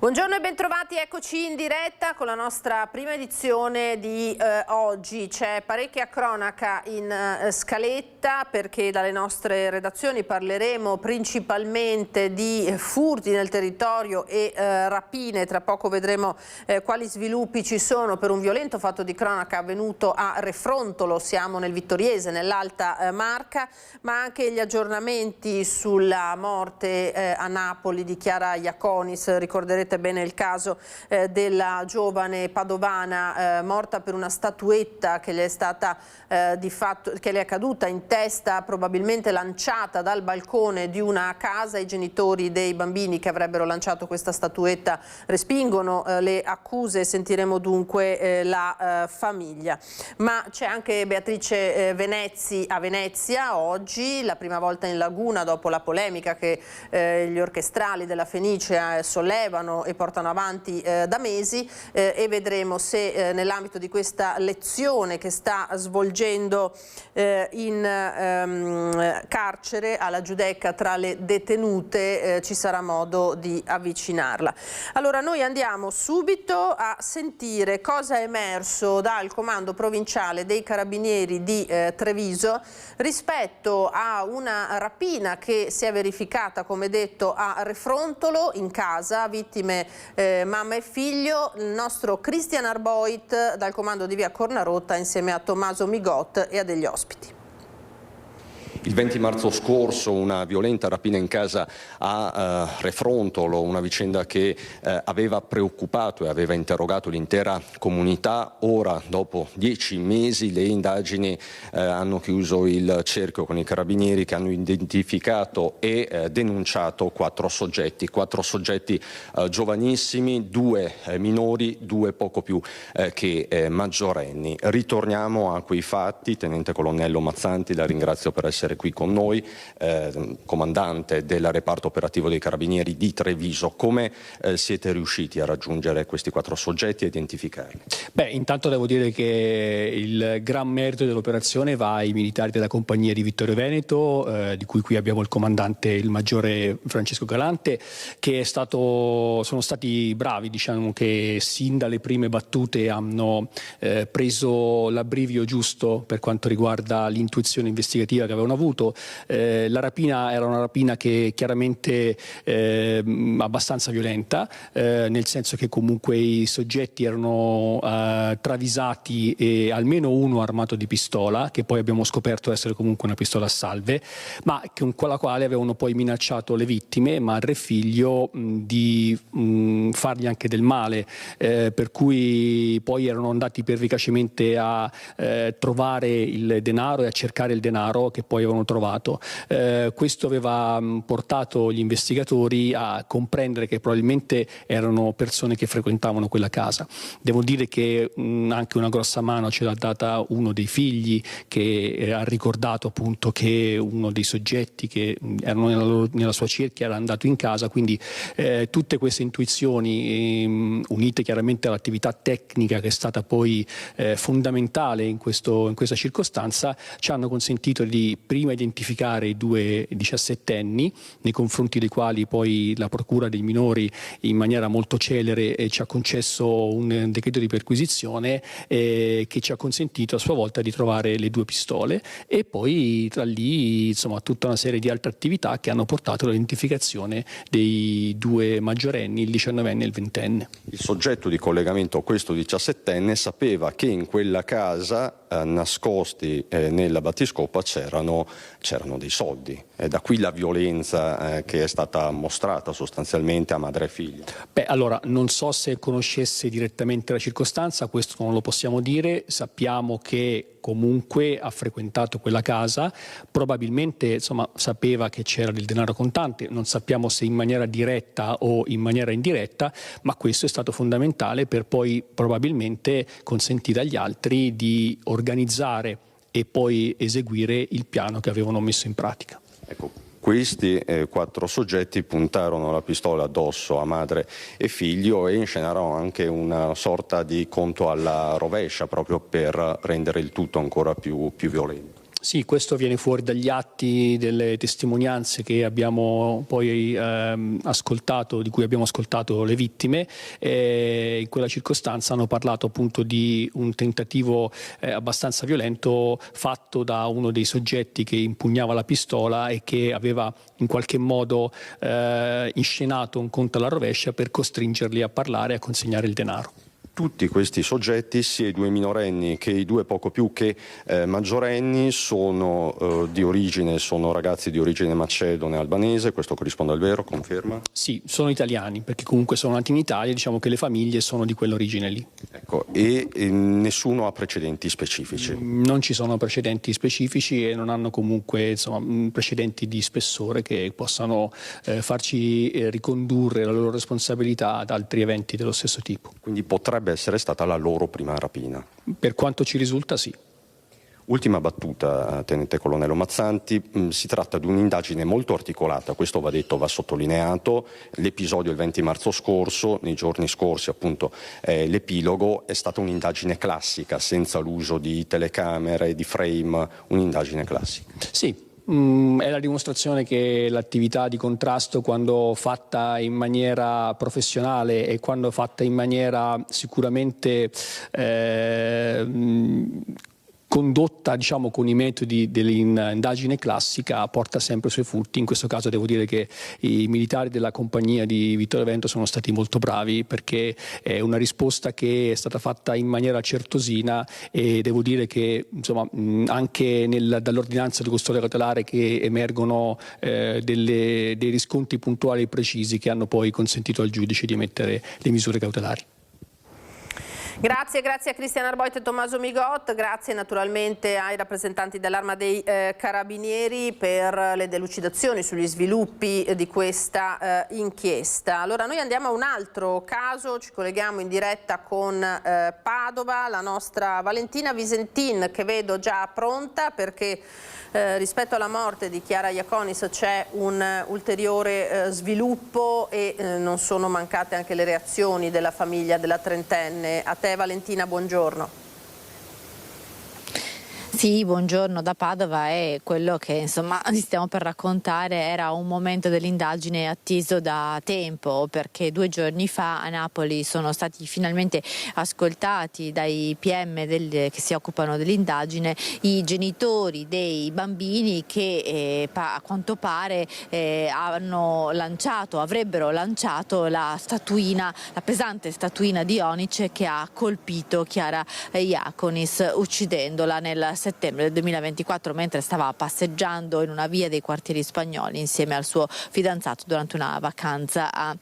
Buongiorno e bentrovati, eccoci in diretta con la nostra prima edizione di oggi. C'è parecchia cronaca in scaletta perché dalle nostre redazioni parleremo principalmente di furti nel territorio e rapine. Tra poco vedremo quali sviluppi ci sono per un violento fatto di cronaca avvenuto a Refrontolo, siamo nel Vittoriese, nell'Alta Marca, ma anche gli aggiornamenti sulla morte a Napoli di Chiara Iaconis. Ricorderete bene il caso della giovane padovana morta per una statuetta che le è stata che le è caduta in testa, probabilmente lanciata dal balcone di una casa. I genitori dei bambini che avrebbero lanciato questa statuetta respingono le accuse, sentiremo dunque la famiglia. Ma c'è anche Beatrice Venezzi a Venezia oggi, la prima volta in laguna dopo la polemica che gli orchestrali della Fenice sollevano e portano avanti da mesi e vedremo se nell'ambito di questa lezione che sta svolgendo in carcere alla Giudecca tra le detenute ci sarà modo di avvicinarla. Allora noi andiamo subito a sentire cosa è emerso dal comando provinciale dei Carabinieri di Treviso rispetto a una rapina che si è verificata, come detto, a Refrontolo, in casa, vittime mamma e figlio. Il nostro Christian Arboit dal comando di via Cornarotta insieme a Tommaso Migot e a degli ospiti. Il 20 marzo scorso una violenta rapina in casa a Refrontolo, una vicenda che aveva preoccupato e aveva interrogato l'intera comunità. Ora, dopo 10 mesi, le indagini hanno chiuso il cerchio con i carabinieri che hanno identificato e denunciato 4 soggetti giovanissimi, 2 minori, 2 poco più che maggiorenni. Ritorniamo a quei fatti. Tenente Colonnello Mazzanti, la ringrazio per essere qui con noi, comandante del reparto operativo dei Carabinieri di Treviso. Come siete riusciti a raggiungere questi 4 soggetti e identificarli? Beh, intanto devo dire che il gran merito dell'operazione va ai militari della compagnia di Vittorio Veneto, di cui qui abbiamo il comandante, il maggiore Francesco Galante, che sono stati bravi, diciamo che sin dalle prime battute hanno preso l'abbrivio giusto per quanto riguarda l'intuizione investigativa che avevano avuto. La rapina era una rapina che chiaramente abbastanza violenta, nel senso che comunque i soggetti erano travisati e almeno uno armato di pistola, che poi abbiamo scoperto essere comunque una pistola a salve, ma con la quale avevano poi minacciato le vittime, madre e figlio, di fargli anche del male, per cui poi erano andati pervicacemente a trovare il denaro e a cercare il denaro che poi avevano trovato. Questo aveva portato gli investigatori a comprendere che probabilmente erano persone che frequentavano quella casa. Devo dire che anche una grossa mano ce l'ha data uno dei figli, che ha ricordato appunto che uno dei soggetti che erano nella sua cerchia era andato in casa, quindi tutte queste intuizioni unite chiaramente all'attività tecnica che è stata poi fondamentale in questa circostanza ci hanno consentito di prima identificare i 2 diciassettenni, nei confronti dei quali poi la procura dei minori in maniera molto celere ci ha concesso un decreto di perquisizione che ci ha consentito a sua volta di trovare le 2 pistole, e poi tra lì insomma tutta una serie di altre attività che hanno portato all'identificazione dei 2 maggiorenni, il 19enne e il 20enne. Il soggetto di collegamento, questo 17enne, sapeva che in quella casa nascosti nella battiscopa c'erano dei soldi. Da qui la violenza che è stata mostrata sostanzialmente a madre e figlio. Beh, allora, non so se conoscesse direttamente la circostanza, questo non lo possiamo dire. Sappiamo che comunque ha frequentato quella casa, probabilmente insomma sapeva che c'era del denaro contante, non sappiamo se in maniera diretta o in maniera indiretta, ma questo è stato fondamentale per poi probabilmente consentire agli altri di organizzare e poi eseguire il piano che avevano messo in pratica. Ecco, questi 4 soggetti puntarono la pistola addosso a madre e figlio e inscenarono anche una sorta di conto alla rovescia proprio per rendere il tutto ancora più violento. Sì, questo viene fuori dagli atti delle testimonianze che abbiamo poi ascoltato, di cui abbiamo ascoltato le vittime. In quella circostanza hanno parlato appunto di un tentativo abbastanza violento fatto da uno dei soggetti che impugnava la pistola e che aveva in qualche modo inscenato un conto alla rovescia per costringerli a parlare e a consegnare il denaro. Tutti questi soggetti, sia i 2 minorenni che i 2 poco più che maggiorenni, sono di origine, sono ragazzi di origine macedone e albanese. Questo corrisponde al vero, conferma? Sì, sono italiani, perché comunque sono nati in Italia, diciamo che le famiglie sono di quell'origine lì. Ecco, e nessuno ha precedenti specifici? Non ci sono precedenti specifici e non hanno comunque precedenti di spessore che possano farci ricondurre la loro responsabilità ad altri eventi dello stesso tipo. Quindi potrebbe essere stata la loro prima rapina? Per quanto ci risulta, sì. Ultima battuta, Tenente Colonnello Mazzanti, si tratta di un'indagine molto articolata, questo va detto, va sottolineato. L'episodio il 20 marzo scorso, nei giorni scorsi appunto l'epilogo, è stata un'indagine classica, senza l'uso di telecamere, di frame, un'indagine classica. Sì. È la dimostrazione che l'attività di contrasto, quando fatta in maniera professionale e quando fatta in maniera sicuramente condotta con i metodi dell'indagine classica, porta sempre i suoi frutti. In questo caso devo dire che i militari della compagnia di Vittorio Veneto sono stati molto bravi, perché è una risposta che è stata fatta in maniera certosina, e devo dire che anche dall'ordinanza di custodia cautelare che emergono dei riscontri puntuali e precisi che hanno poi consentito al giudice di emettere le misure cautelari. Grazie a Cristian Arboit e Tommaso Migot, grazie naturalmente ai rappresentanti dell'Arma dei Carabinieri per le delucidazioni sugli sviluppi di questa inchiesta. Allora noi andiamo a un altro caso, ci colleghiamo in diretta con Padova, la nostra Valentina Visentin, che vedo già pronta, perché rispetto alla morte di Chiara Iaconis c'è un ulteriore sviluppo e non sono mancate anche le reazioni della famiglia della trentenne. A te Valentina, buongiorno. Sì, buongiorno da Padova, e quello che vi stiamo per raccontare era un momento dell'indagine atteso da tempo, perché 2 giorni fa a Napoli sono stati finalmente ascoltati dai PM che si occupano dell'indagine i genitori dei bambini che a quanto pare avrebbero lanciato la pesante statuina di onice che ha colpito Chiara Iaconis, uccidendola nel settembre del 2024 mentre stava passeggiando in una via dei quartieri spagnoli insieme al suo fidanzato durante una vacanza a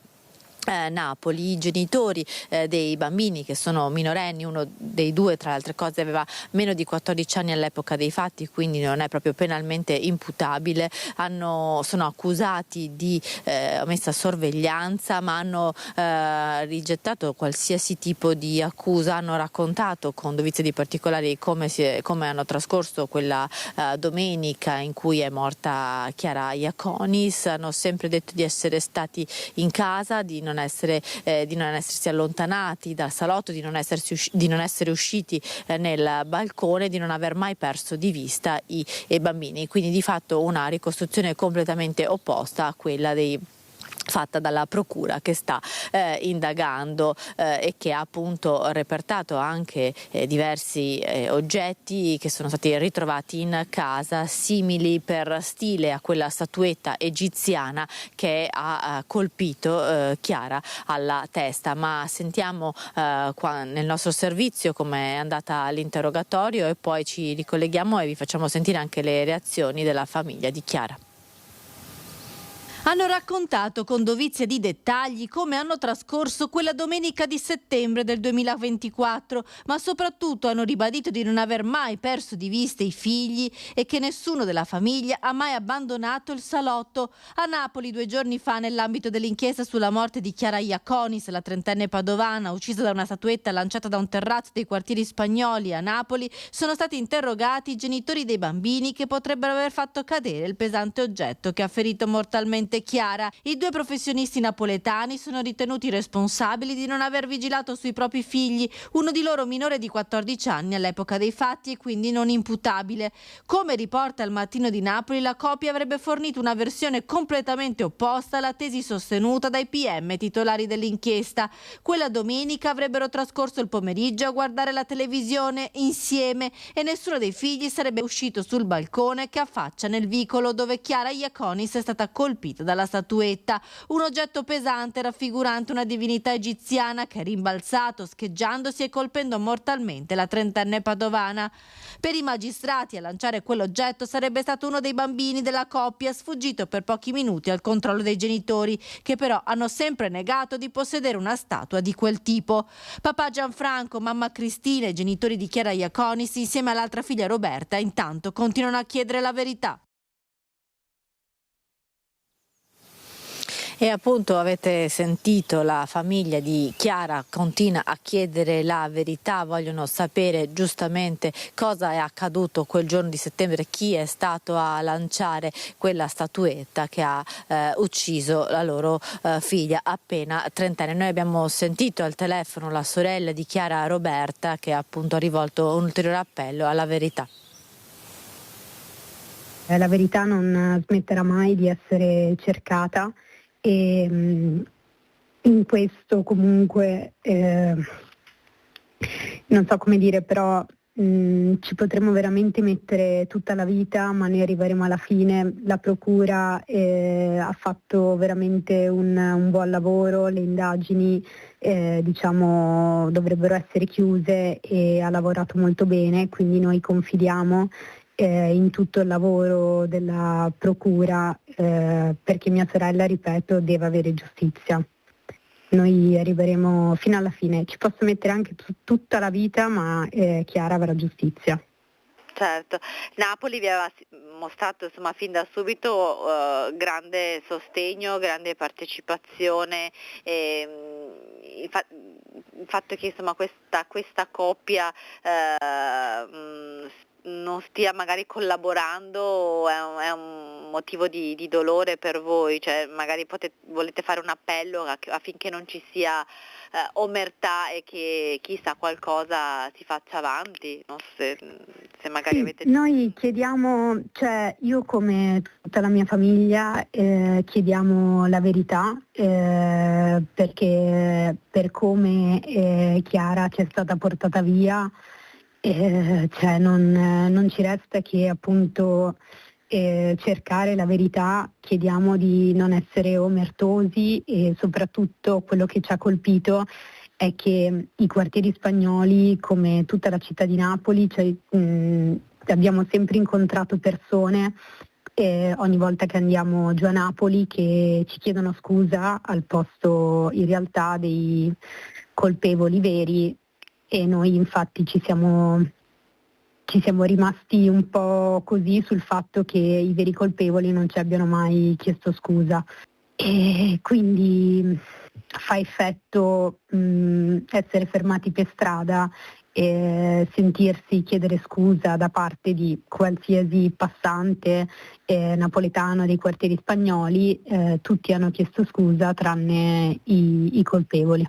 Napoli. I genitori dei bambini, che sono minorenni, uno dei 2 tra le altre cose aveva meno di 14 anni all'epoca dei fatti, quindi non è proprio penalmente imputabile, sono accusati di omessa sorveglianza, ma hanno rigettato qualsiasi tipo di accusa. Hanno raccontato con dovizia di particolari come hanno trascorso quella domenica in cui è morta Chiara Iaconis. Hanno sempre detto di essere stati in casa, di non essersi allontanati dal salotto, di non essere usciti nel balcone, di non aver mai perso di vista i bambini. Quindi di fatto una ricostruzione completamente opposta a quella fatta dalla procura, che sta indagando e che ha appunto repertato anche diversi oggetti che sono stati ritrovati in casa, simili per stile a quella statuetta egiziana che ha colpito Chiara alla testa. Ma sentiamo qua nel nostro servizio come è andata l'interrogatorio e poi ci ricolleghiamo e vi facciamo sentire anche le reazioni della famiglia di Chiara. Hanno raccontato con dovizia di dettagli come hanno trascorso quella domenica di settembre del 2024, ma soprattutto hanno ribadito di non aver mai perso di vista i figli e che nessuno della famiglia ha mai abbandonato il salotto. A Napoli 2 giorni fa, nell'ambito dell'inchiesta sulla morte di Chiara Iaconis, la trentenne padovana uccisa da una statuetta lanciata da un terrazzo dei quartieri spagnoli a Napoli, sono stati interrogati i genitori dei bambini che potrebbero aver fatto cadere il pesante oggetto che ha ferito mortalmente niente chiara. I due professionisti napoletani sono ritenuti responsabili di non aver vigilato sui propri figli, uno di loro minore di 14 anni all'epoca dei fatti e quindi non imputabile. Come riporta il Mattino di Napoli, la coppia avrebbe fornito una versione completamente opposta alla tesi sostenuta dai PM titolari dell'inchiesta. Quella domenica avrebbero trascorso il pomeriggio a guardare la televisione insieme e nessuno dei figli sarebbe uscito sul balcone che affaccia nel vicolo dove Chiara Iaconis è stata colpita dalla statuetta, un oggetto pesante raffigurante una divinità egiziana che è rimbalzato scheggiandosi e colpendo mortalmente la 30enne padovana. Per i magistrati a lanciare quell'oggetto sarebbe stato uno dei bambini della coppia, sfuggito per pochi minuti al controllo dei genitori, che però hanno sempre negato di possedere una statua di quel tipo. Papà Gianfranco, mamma Cristina e i genitori di Chiara Iaconis insieme all'altra figlia Roberta intanto continuano a chiedere la verità. E appunto avete sentito, la famiglia di Chiara continua a chiedere la verità, vogliono sapere giustamente cosa è accaduto quel giorno di settembre, chi è stato a lanciare quella statuetta che ha ucciso la loro figlia appena 30enne. Noi abbiamo sentito al telefono la sorella di Chiara, Roberta, che appunto ha rivolto un ulteriore appello alla verità. La verità non smetterà mai di essere cercata. E in questo comunque non so come dire, però ci potremo veramente mettere tutta la vita, ma ne arriveremo alla fine. La procura ha fatto veramente un buon lavoro, le indagini diciamo dovrebbero essere chiuse e ha lavorato molto bene, quindi noi confidiamo in tutto il lavoro della procura perché mia sorella, ripeto, deve avere giustizia. Noi arriveremo fino alla fine, ci posso mettere anche tutta la vita, ma Chiara avrà giustizia. Certo, Napoli vi aveva mostrato insomma fin da subito grande sostegno, grande partecipazione, il fatto che insomma questa coppia non stia magari collaborando è un motivo di dolore per voi, cioè magari volete fare un appello affinché non ci sia omertà e che chi sa qualcosa si faccia avanti, non so se magari sì, avete... Noi chiediamo, cioè io come tutta la mia famiglia chiediamo la verità perché per come Chiara ci è stata portata via cioè non ci resta che appunto cercare la verità. Chiediamo di non essere omertosi e soprattutto quello che ci ha colpito è che i quartieri spagnoli, come tutta la città di Napoli, cioè, abbiamo sempre incontrato persone ogni volta che andiamo giù a Napoli che ci chiedono scusa al posto in realtà dei colpevoli veri. E noi infatti ci siamo rimasti un po' così sul fatto che i veri colpevoli non ci abbiano mai chiesto scusa. E quindi fa effetto essere fermati per strada e sentirsi chiedere scusa da parte di qualsiasi passante napoletano dei quartieri spagnoli. Tutti hanno chiesto scusa tranne i colpevoli.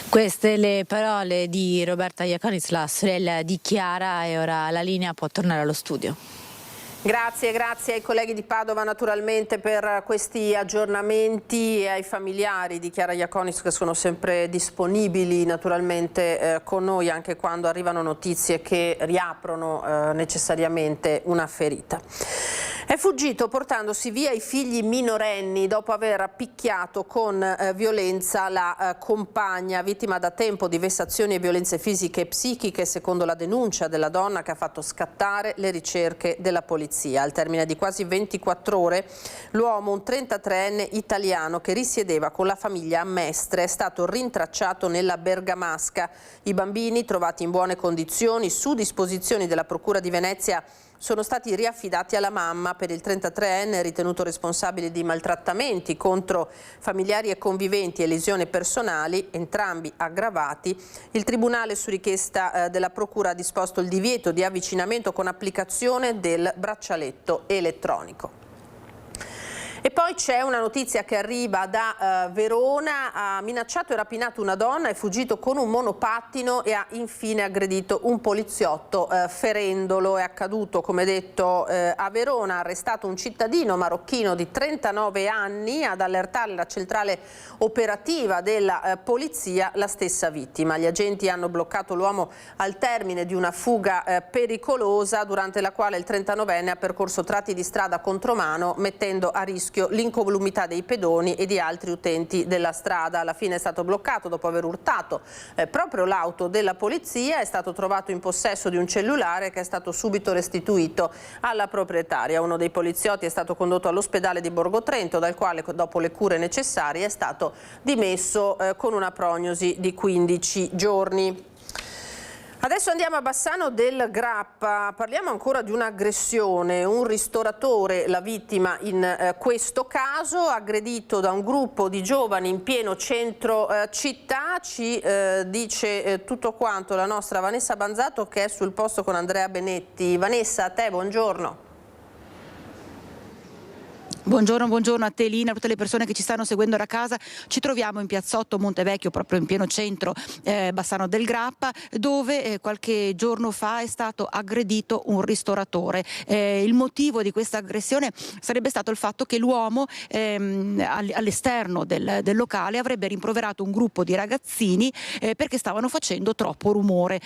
Queste le parole di Roberta Iaconis, la sorella di Chiara, e ora la linea può tornare allo studio. Grazie ai colleghi di Padova naturalmente per questi aggiornamenti e ai familiari di Chiara Iaconis che sono sempre disponibili naturalmente con noi anche quando arrivano notizie che riaprono necessariamente una ferita. È fuggito portandosi via i figli minorenni dopo aver picchiato con violenza la compagna, vittima da tempo di vessazioni e violenze fisiche e psichiche, secondo la denuncia della donna che ha fatto scattare le ricerche della polizia. Al termine di quasi 24 ore, l'uomo, un 33enne italiano che risiedeva con la famiglia a Mestre, è stato rintracciato nella Bergamasca. I bambini, trovati in buone condizioni su disposizioni della Procura di Venezia, sono stati riaffidati alla mamma per il 33enne ritenuto responsabile di maltrattamenti contro familiari e conviventi e lesioni personali, entrambi aggravati. Il Tribunale, su richiesta della Procura, ha disposto il divieto di avvicinamento con applicazione del braccialetto elettronico. E poi c'è una notizia che arriva da Verona: ha minacciato e rapinato una donna, è fuggito con un monopattino e ha infine aggredito un poliziotto ferendolo. È accaduto, come detto, a Verona. Ha arrestato un cittadino marocchino di 39 anni, ad allertare la centrale operativa della polizia la stessa vittima. Gli agenti hanno bloccato l'uomo al termine di una fuga pericolosa, durante la quale il 39enne ha percorso tratti di strada contromano, mettendo a rischio l'incolumità dei pedoni e di altri utenti della strada. Alla fine è stato bloccato dopo aver urtato proprio l'auto della polizia. È stato trovato in possesso di un cellulare che è stato subito restituito alla proprietaria. Uno dei poliziotti è stato condotto all'ospedale di Borgo Trento, dal quale, dopo le cure necessarie, è stato dimesso con una prognosi di 15 giorni. Adesso andiamo a Bassano del Grappa, parliamo ancora di un'aggressione. Un ristoratore, la vittima in questo caso, aggredito da un gruppo di giovani in pieno centro città. Ci dice tutto quanto la nostra Vanessa Banzato, che è sul posto con Andrea Benetti. Vanessa, a te, buongiorno. Buongiorno a te, Lina, a tutte le persone che ci stanno seguendo da casa. Ci troviamo in Piazzotto Montevecchio, proprio in pieno centro Bassano del Grappa, dove qualche giorno fa è stato aggredito un ristoratore. Il motivo di questa aggressione sarebbe stato il fatto che l'uomo all'esterno del locale avrebbe rimproverato un gruppo di ragazzini perché stavano facendo troppo rumore.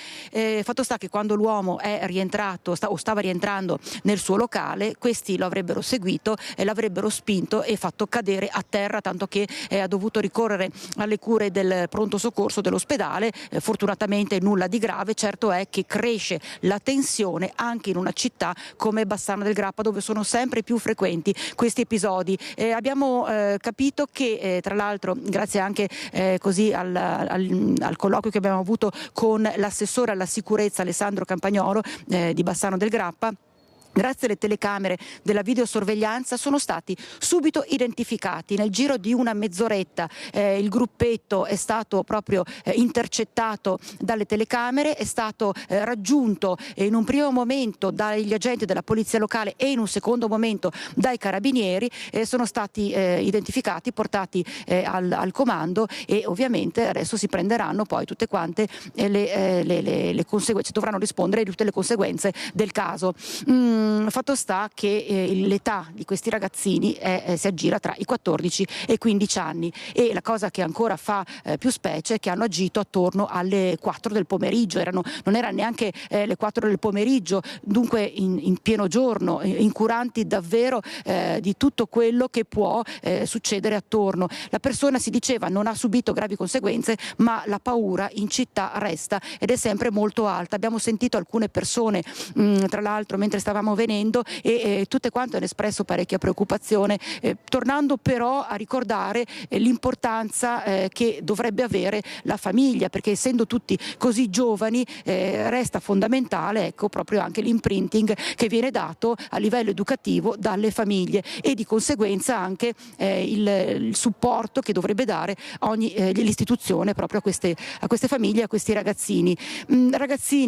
Fatto sta che quando l'uomo è rientrato stava rientrando nel suo locale, questi lo avrebbero seguito e l'avrebbero spinto e fatto cadere a terra, tanto che ha dovuto ricorrere alle cure del pronto soccorso dell'ospedale. Fortunatamente nulla di grave. Certo è che cresce la tensione anche in una città come Bassano del Grappa, dove sono sempre più frequenti questi episodi. Abbiamo capito che tra l'altro, grazie anche così al colloquio che abbiamo avuto con l'assessore alla sicurezza Alessandro Campagnolo di Bassano del Grappa, grazie alle telecamere della videosorveglianza sono stati subito identificati. Nel giro di una mezz'oretta il gruppetto è stato proprio intercettato dalle telecamere, è stato raggiunto in un primo momento dagli agenti della polizia locale e in un secondo momento dai carabinieri. Sono stati identificati, portati al comando e ovviamente adesso si prenderanno poi tutte quante le conseguenze, dovranno rispondere di tutte le conseguenze del caso. Fatto sta che l'età di questi ragazzini si aggira tra i 14 e i 15 anni e la cosa che ancora fa più specie è che hanno agito attorno alle 4 del pomeriggio, non erano neanche le 4 del pomeriggio, dunque in pieno giorno, incuranti davvero di tutto quello che può succedere attorno. La persona, si diceva, non ha subito gravi conseguenze, ma la paura in città resta ed è sempre molto alta. Abbiamo sentito alcune persone, tra l'altro mentre stavamo venendo, e tutte quante hanno espresso parecchia preoccupazione, tornando però a ricordare l'importanza che dovrebbe avere la famiglia, perché essendo tutti così giovani resta fondamentale, ecco, proprio anche l'imprinting che viene dato a livello educativo dalle famiglie e di conseguenza anche il supporto che dovrebbe dare l'istituzione proprio a queste famiglie, a questi ragazzini,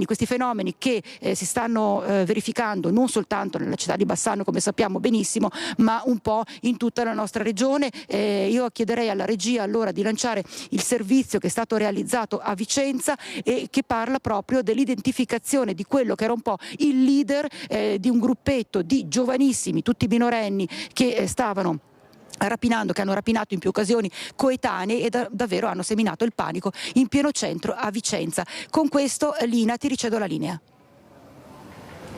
questi fenomeni che si stanno verificando non soltanto nella città di Bassano, come sappiamo benissimo, ma un po' in tutta la nostra regione. Io chiederei alla regia allora di lanciare il servizio che è stato realizzato a Vicenza e che parla proprio dell'identificazione di quello che era un po' il leader di un gruppetto di giovanissimi, tutti minorenni, che stavano rapinando, che hanno rapinato in più occasioni coetanei e davvero hanno seminato il panico in pieno centro a Vicenza. Con questo, Lina, ti ricedo la linea.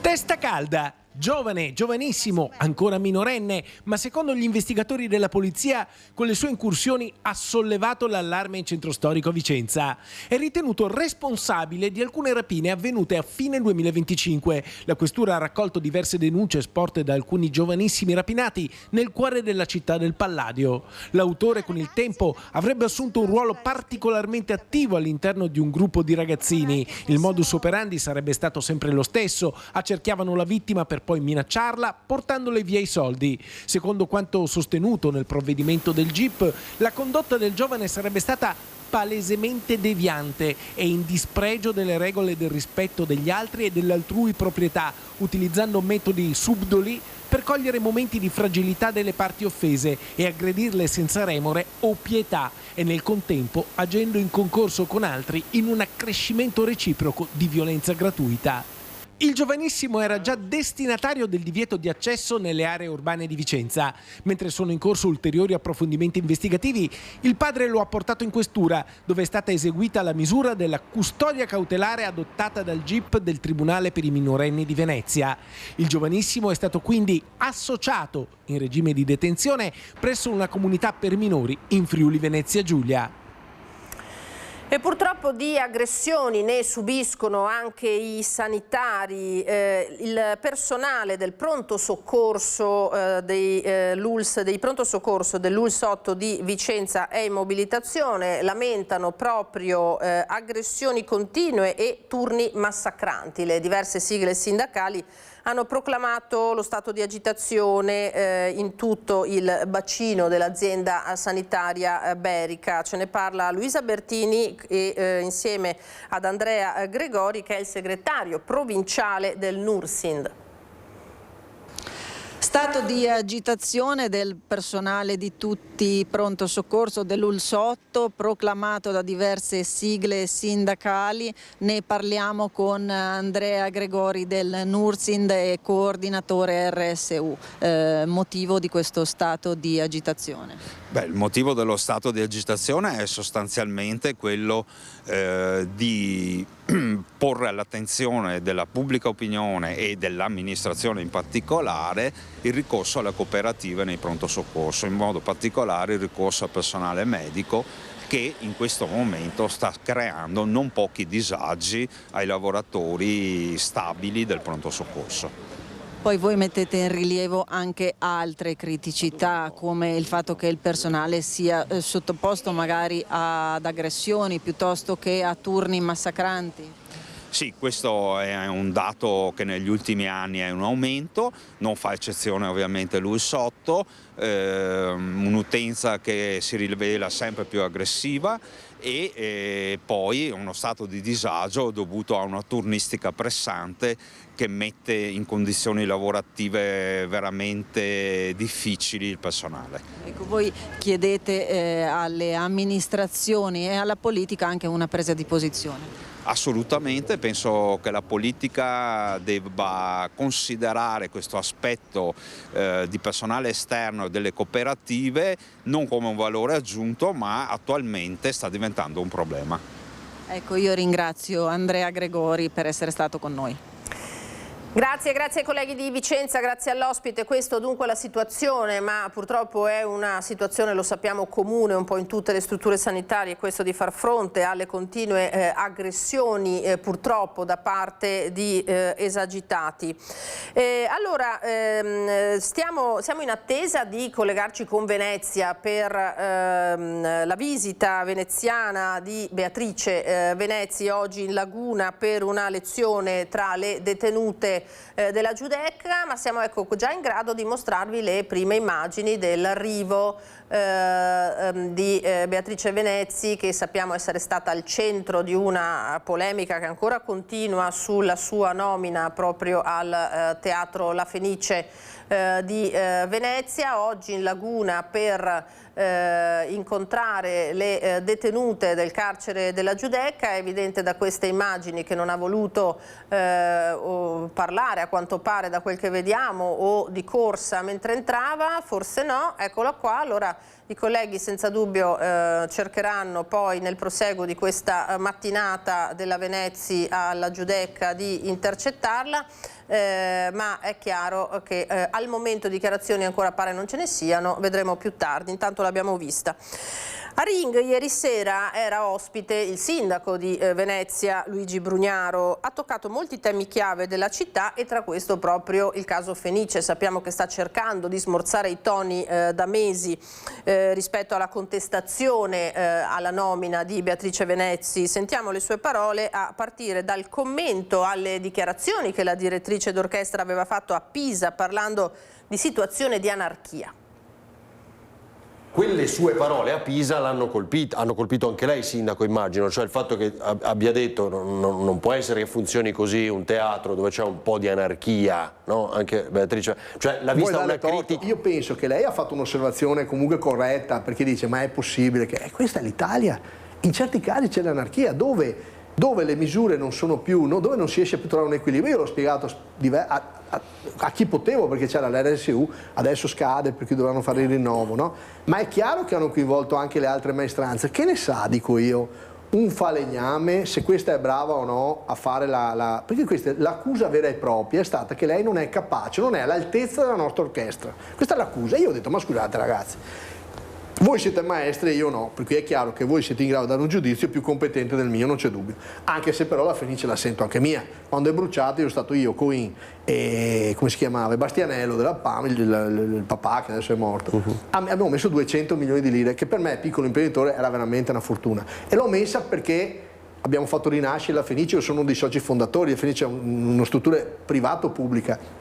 Testa calda, giovanissimo, ancora minorenne, ma secondo gli investigatori della polizia con le sue incursioni ha sollevato l'allarme in centro storico a Vicenza. È ritenuto responsabile di alcune rapine avvenute a fine 2025. La questura ha raccolto diverse denunce sporte da alcuni giovanissimi rapinati nel cuore della città del Palladio. L'autore con il tempo avrebbe assunto un ruolo particolarmente attivo all'interno di un gruppo di ragazzini. Il modus operandi sarebbe stato sempre lo stesso: accerchiavano la vittima per per poi minacciarla portandole via i soldi. Secondo quanto sostenuto nel provvedimento del GIP, la condotta del giovane sarebbe stata palesemente deviante e in dispregio delle regole del rispetto degli altri e dell'altrui proprietà, utilizzando metodi subdoli per cogliere momenti di fragilità delle parti offese e aggredirle senza remore o pietà, e nel contempo agendo in concorso con altri in un accrescimento reciproco di violenza gratuita. Il giovanissimo era già destinatario del divieto di accesso nelle aree urbane di Vicenza. Mentre sono in corso ulteriori approfondimenti investigativi, il padre lo ha portato in questura, dove è stata eseguita la misura della custodia cautelare adottata dal GIP del Tribunale per i minorenni di Venezia. Il giovanissimo è stato quindi associato in regime di detenzione presso una comunità per minori in Friuli Venezia Giulia. E purtroppo di aggressioni ne subiscono anche i sanitari, il personale del pronto soccorso dei pronto soccorso dell'ULSS 8 di Vicenza è in mobilitazione, lamentano proprio aggressioni continue e turni massacranti. Le diverse sigle sindacali hanno proclamato lo stato di agitazione in tutto il bacino dell'azienda sanitaria Berica. Ce ne parla Luisa Bertini insieme ad Andrea Gregori, che è il segretario provinciale del Nursind. Stato di agitazione del personale di tutti i pronto soccorso dell'ULSS 8 proclamato da diverse sigle sindacali. Ne parliamo con Andrea Gregori del Nursind e coordinatore RSU. Motivo di questo stato di agitazione? Il motivo dello stato di agitazione è sostanzialmente quello di porre all'attenzione della pubblica opinione e dell'amministrazione in particolare il ricorso alle cooperative nei pronto soccorso, in modo particolare il ricorso al personale medico, che in questo momento sta creando non pochi disagi ai lavoratori stabili del pronto soccorso. Poi voi mettete in rilievo anche altre criticità, come il fatto che il personale sia sottoposto magari ad aggressioni piuttosto che a turni massacranti. Sì, questo è un dato che negli ultimi anni è un aumento, non fa eccezione ovviamente l'ULSS 8, un'utenza che si rivela sempre più aggressiva e poi uno stato di disagio dovuto a una turnistica pressante che mette in condizioni lavorative veramente difficili il personale. Ecco, voi chiedete alle amministrazioni e alla politica anche una presa di posizione. Assolutamente, penso che la politica debba considerare questo aspetto di personale esterno delle cooperative non come un valore aggiunto, ma attualmente sta diventando un problema. Ecco, io ringrazio Andrea Gregori per essere stato con noi. Grazie ai colleghi di Vicenza, grazie all'ospite. Questo dunque è la situazione, ma purtroppo è una situazione, lo sappiamo, comune un po' in tutte le strutture sanitarie, questo di far fronte alle continue aggressioni purtroppo da parte di esagitati. Siamo in attesa di collegarci con Venezia per la visita veneziana di Beatrice Venezi oggi in Laguna per una lezione tra le detenute della Giudecca, ma siamo già in grado di mostrarvi le prime immagini dell'arrivo di Beatrice Venezi, che sappiamo essere stata al centro di una polemica che ancora continua sulla sua nomina proprio al Teatro La Fenice di Venezia, oggi in Laguna per incontrare le detenute del carcere della Giudecca. È evidente da queste immagini che non ha voluto parlare, a quanto pare da quel che vediamo, o di corsa mentre entrava, forse no, eccola qua. Allora i colleghi senza dubbio cercheranno poi nel proseguo di questa mattinata della Venezi alla Giudecca di intercettarla. Ma è chiaro che al momento dichiarazioni ancora pare non ce ne siano, vedremo più tardi, intanto l'abbiamo vista. A Ring ieri sera era ospite il sindaco di Venezia, Luigi Brugnaro. Ha toccato molti temi chiave della città e tra questo proprio il caso Fenice. Sappiamo che sta cercando di smorzare i toni da mesi rispetto alla contestazione alla nomina di Beatrice Venezzi. Sentiamo le sue parole a partire dal commento alle dichiarazioni che la direttrice d'orchestra aveva fatto a Pisa parlando di situazione di anarchia. Quelle sue parole a Pisa l'hanno colpita, hanno colpito anche lei, sindaco, immagino, cioè il fatto che abbia detto non può essere che funzioni così un teatro dove c'è un po' di anarchia, no? Anche Beatrice, cioè l'ha vista una critica. Io penso che lei ha fatto un'osservazione comunque corretta, perché dice ma è possibile che questa è l'Italia, in certi casi c'è l'anarchia, dove le misure non sono più, dove non si riesce più a trovare un equilibrio. Io l'ho spiegato a chi potevo, perché c'era l'RSU, adesso scade perché dovranno fare il rinnovo, no? Ma è chiaro che hanno coinvolto anche le altre maestranze. Che ne sa, dico io, un falegname, se questa è brava o no a fare perché l'accusa vera e propria è stata che lei non è capace, non è all'altezza della nostra orchestra. Questa è l'accusa. Io ho detto, ma scusate ragazzi, voi siete maestri e io no, perché è chiaro che voi siete in grado di dare un giudizio più competente del mio, non c'è dubbio. Anche se però la Fenice la sento anche mia. Quando è bruciata io sono stato io, Coin e come si chiamava? Bastianello della PAM, il papà che adesso è morto. Abbiamo messo 200 milioni di lire, che per me, piccolo imprenditore, era veramente una fortuna. E l'ho messa perché abbiamo fatto rinascere la Fenice, io sono uno dei soci fondatori, la Fenice è una struttura privata o pubblica.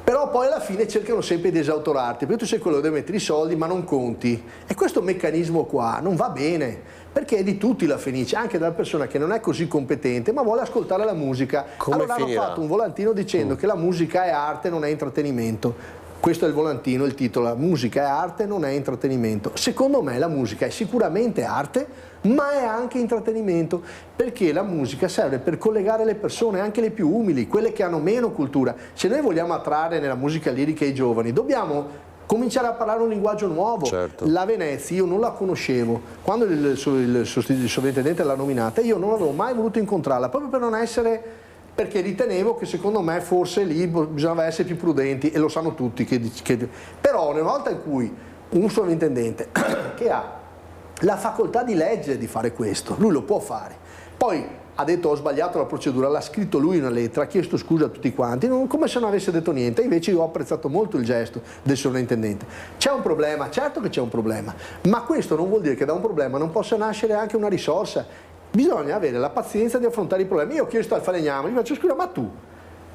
Però poi alla fine cercano sempre di esautorarti, perché tu sei quello che deve mettere i soldi ma non conti. E questo meccanismo qua non va bene, perché è di tutti la Fenice, anche della persona che non è così competente ma vuole ascoltare la musica. Allora hanno fatto un volantino dicendo che la musica è arte, non è intrattenimento. Questo è il volantino, il titolo, la musica è arte, non è intrattenimento. Secondo me la musica è sicuramente arte, ma è anche intrattenimento, perché la musica serve per collegare le persone, anche le più umili, quelle che hanno meno cultura. Se noi vogliamo attrarre nella musica lirica i giovani, dobbiamo cominciare a parlare un linguaggio nuovo. Certo. La Venezia io non la conoscevo, quando il sovrintendente l'ha nominata io non avevo mai voluto incontrarla, proprio per non essere... perché ritenevo che secondo me forse lì bisognava essere più prudenti, e lo sanno tutti, però una volta in cui un sovrintendente che ha la facoltà di legge di fare questo, lui lo può fare, poi ha detto ho sbagliato la procedura, l'ha scritto lui una lettera, ha chiesto scusa a tutti quanti, come se non avesse detto niente. Invece io ho apprezzato molto il gesto del sovrintendente. C'è un problema, certo che c'è un problema, ma questo non vuol dire che da un problema non possa nascere anche una risorsa. Bisogna avere la pazienza di affrontare i problemi. Io ho chiesto al falegname, gli faccio scusa, ma tu,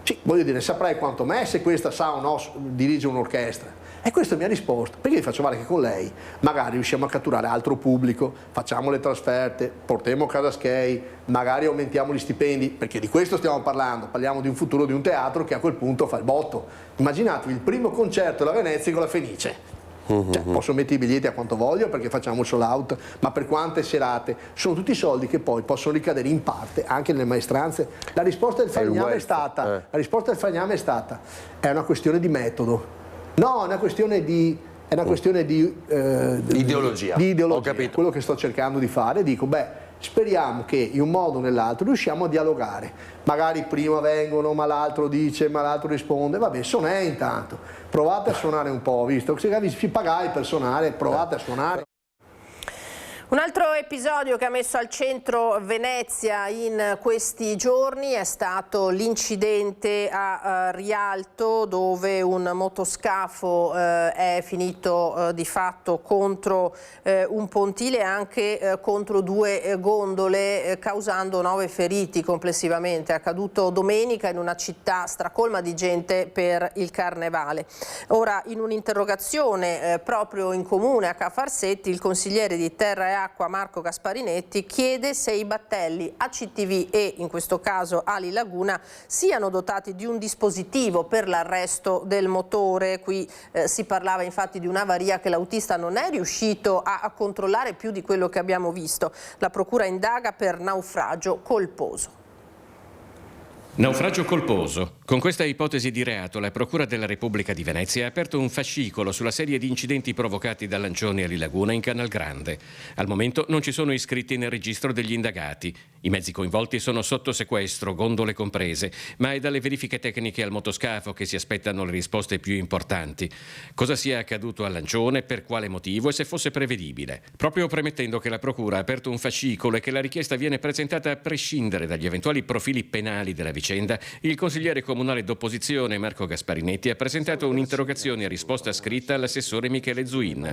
sì, voglio dire, saprai quanto me se questa sa o no dirige un'orchestra. E questo mi ha risposto, perché gli faccio valere che con lei magari riusciamo a catturare altro pubblico, facciamo le trasferte, portiamo Casaschei, magari aumentiamo gli stipendi, perché di questo stiamo parlando, parliamo di un futuro di un teatro che a quel punto fa il botto. Immaginatevi il primo concerto della Venezia con la Fenice. Cioè, posso mettere i biglietti a quanto voglio perché facciamo il sold out, ma per quante serate? Sono tutti soldi che poi possono ricadere in parte anche nelle maestranze. La risposta del falegname è stata, è una questione di metodo. No, è una questione di ideologia. Ho capito. Quello che sto cercando di fare, dico, speriamo che in un modo o nell'altro riusciamo a dialogare. Magari prima vengono, ma l'altro dice, ma l'altro risponde. Vabbè, suonate intanto. Provate a suonare un po', visto che vi pagai per suonare, provate a suonare. Un altro episodio che ha messo al centro Venezia in questi giorni è stato l'incidente a Rialto, dove un motoscafo è finito di fatto contro un pontile e anche contro due gondole, causando 9 feriti complessivamente. È accaduto domenica in una città stracolma di gente per il carnevale. Ora, in un'interrogazione proprio in comune a Ca' Farsetti, il consigliere di Terra e Acqua Marco Gasparinetti chiede se i battelli ACTV e in questo caso Ali Laguna siano dotati di un dispositivo per l'arresto del motore. Qui si parlava infatti di un'avaria che l'autista non è riuscito a controllare più di quello che abbiamo visto. La procura indaga per naufragio colposo. Naufragio colposo. Con questa ipotesi di reato la Procura della Repubblica di Venezia ha aperto un fascicolo sulla serie di incidenti provocati da lancioni a Lillaguna in Canal Grande. Al momento non ci sono iscritti nel registro degli indagati. I mezzi coinvolti sono sotto sequestro, gondole comprese, ma è dalle verifiche tecniche al motoscafo che si aspettano le risposte più importanti. Cosa sia accaduto al lancione, per quale motivo e se fosse prevedibile. Proprio premettendo che la Procura ha aperto un fascicolo e che la richiesta viene presentata a prescindere dagli eventuali profili penali della vicenda, il consigliere comunale d'opposizione Marco Gasparinetti ha presentato un'interrogazione a risposta scritta all'assessore Michele Zuin.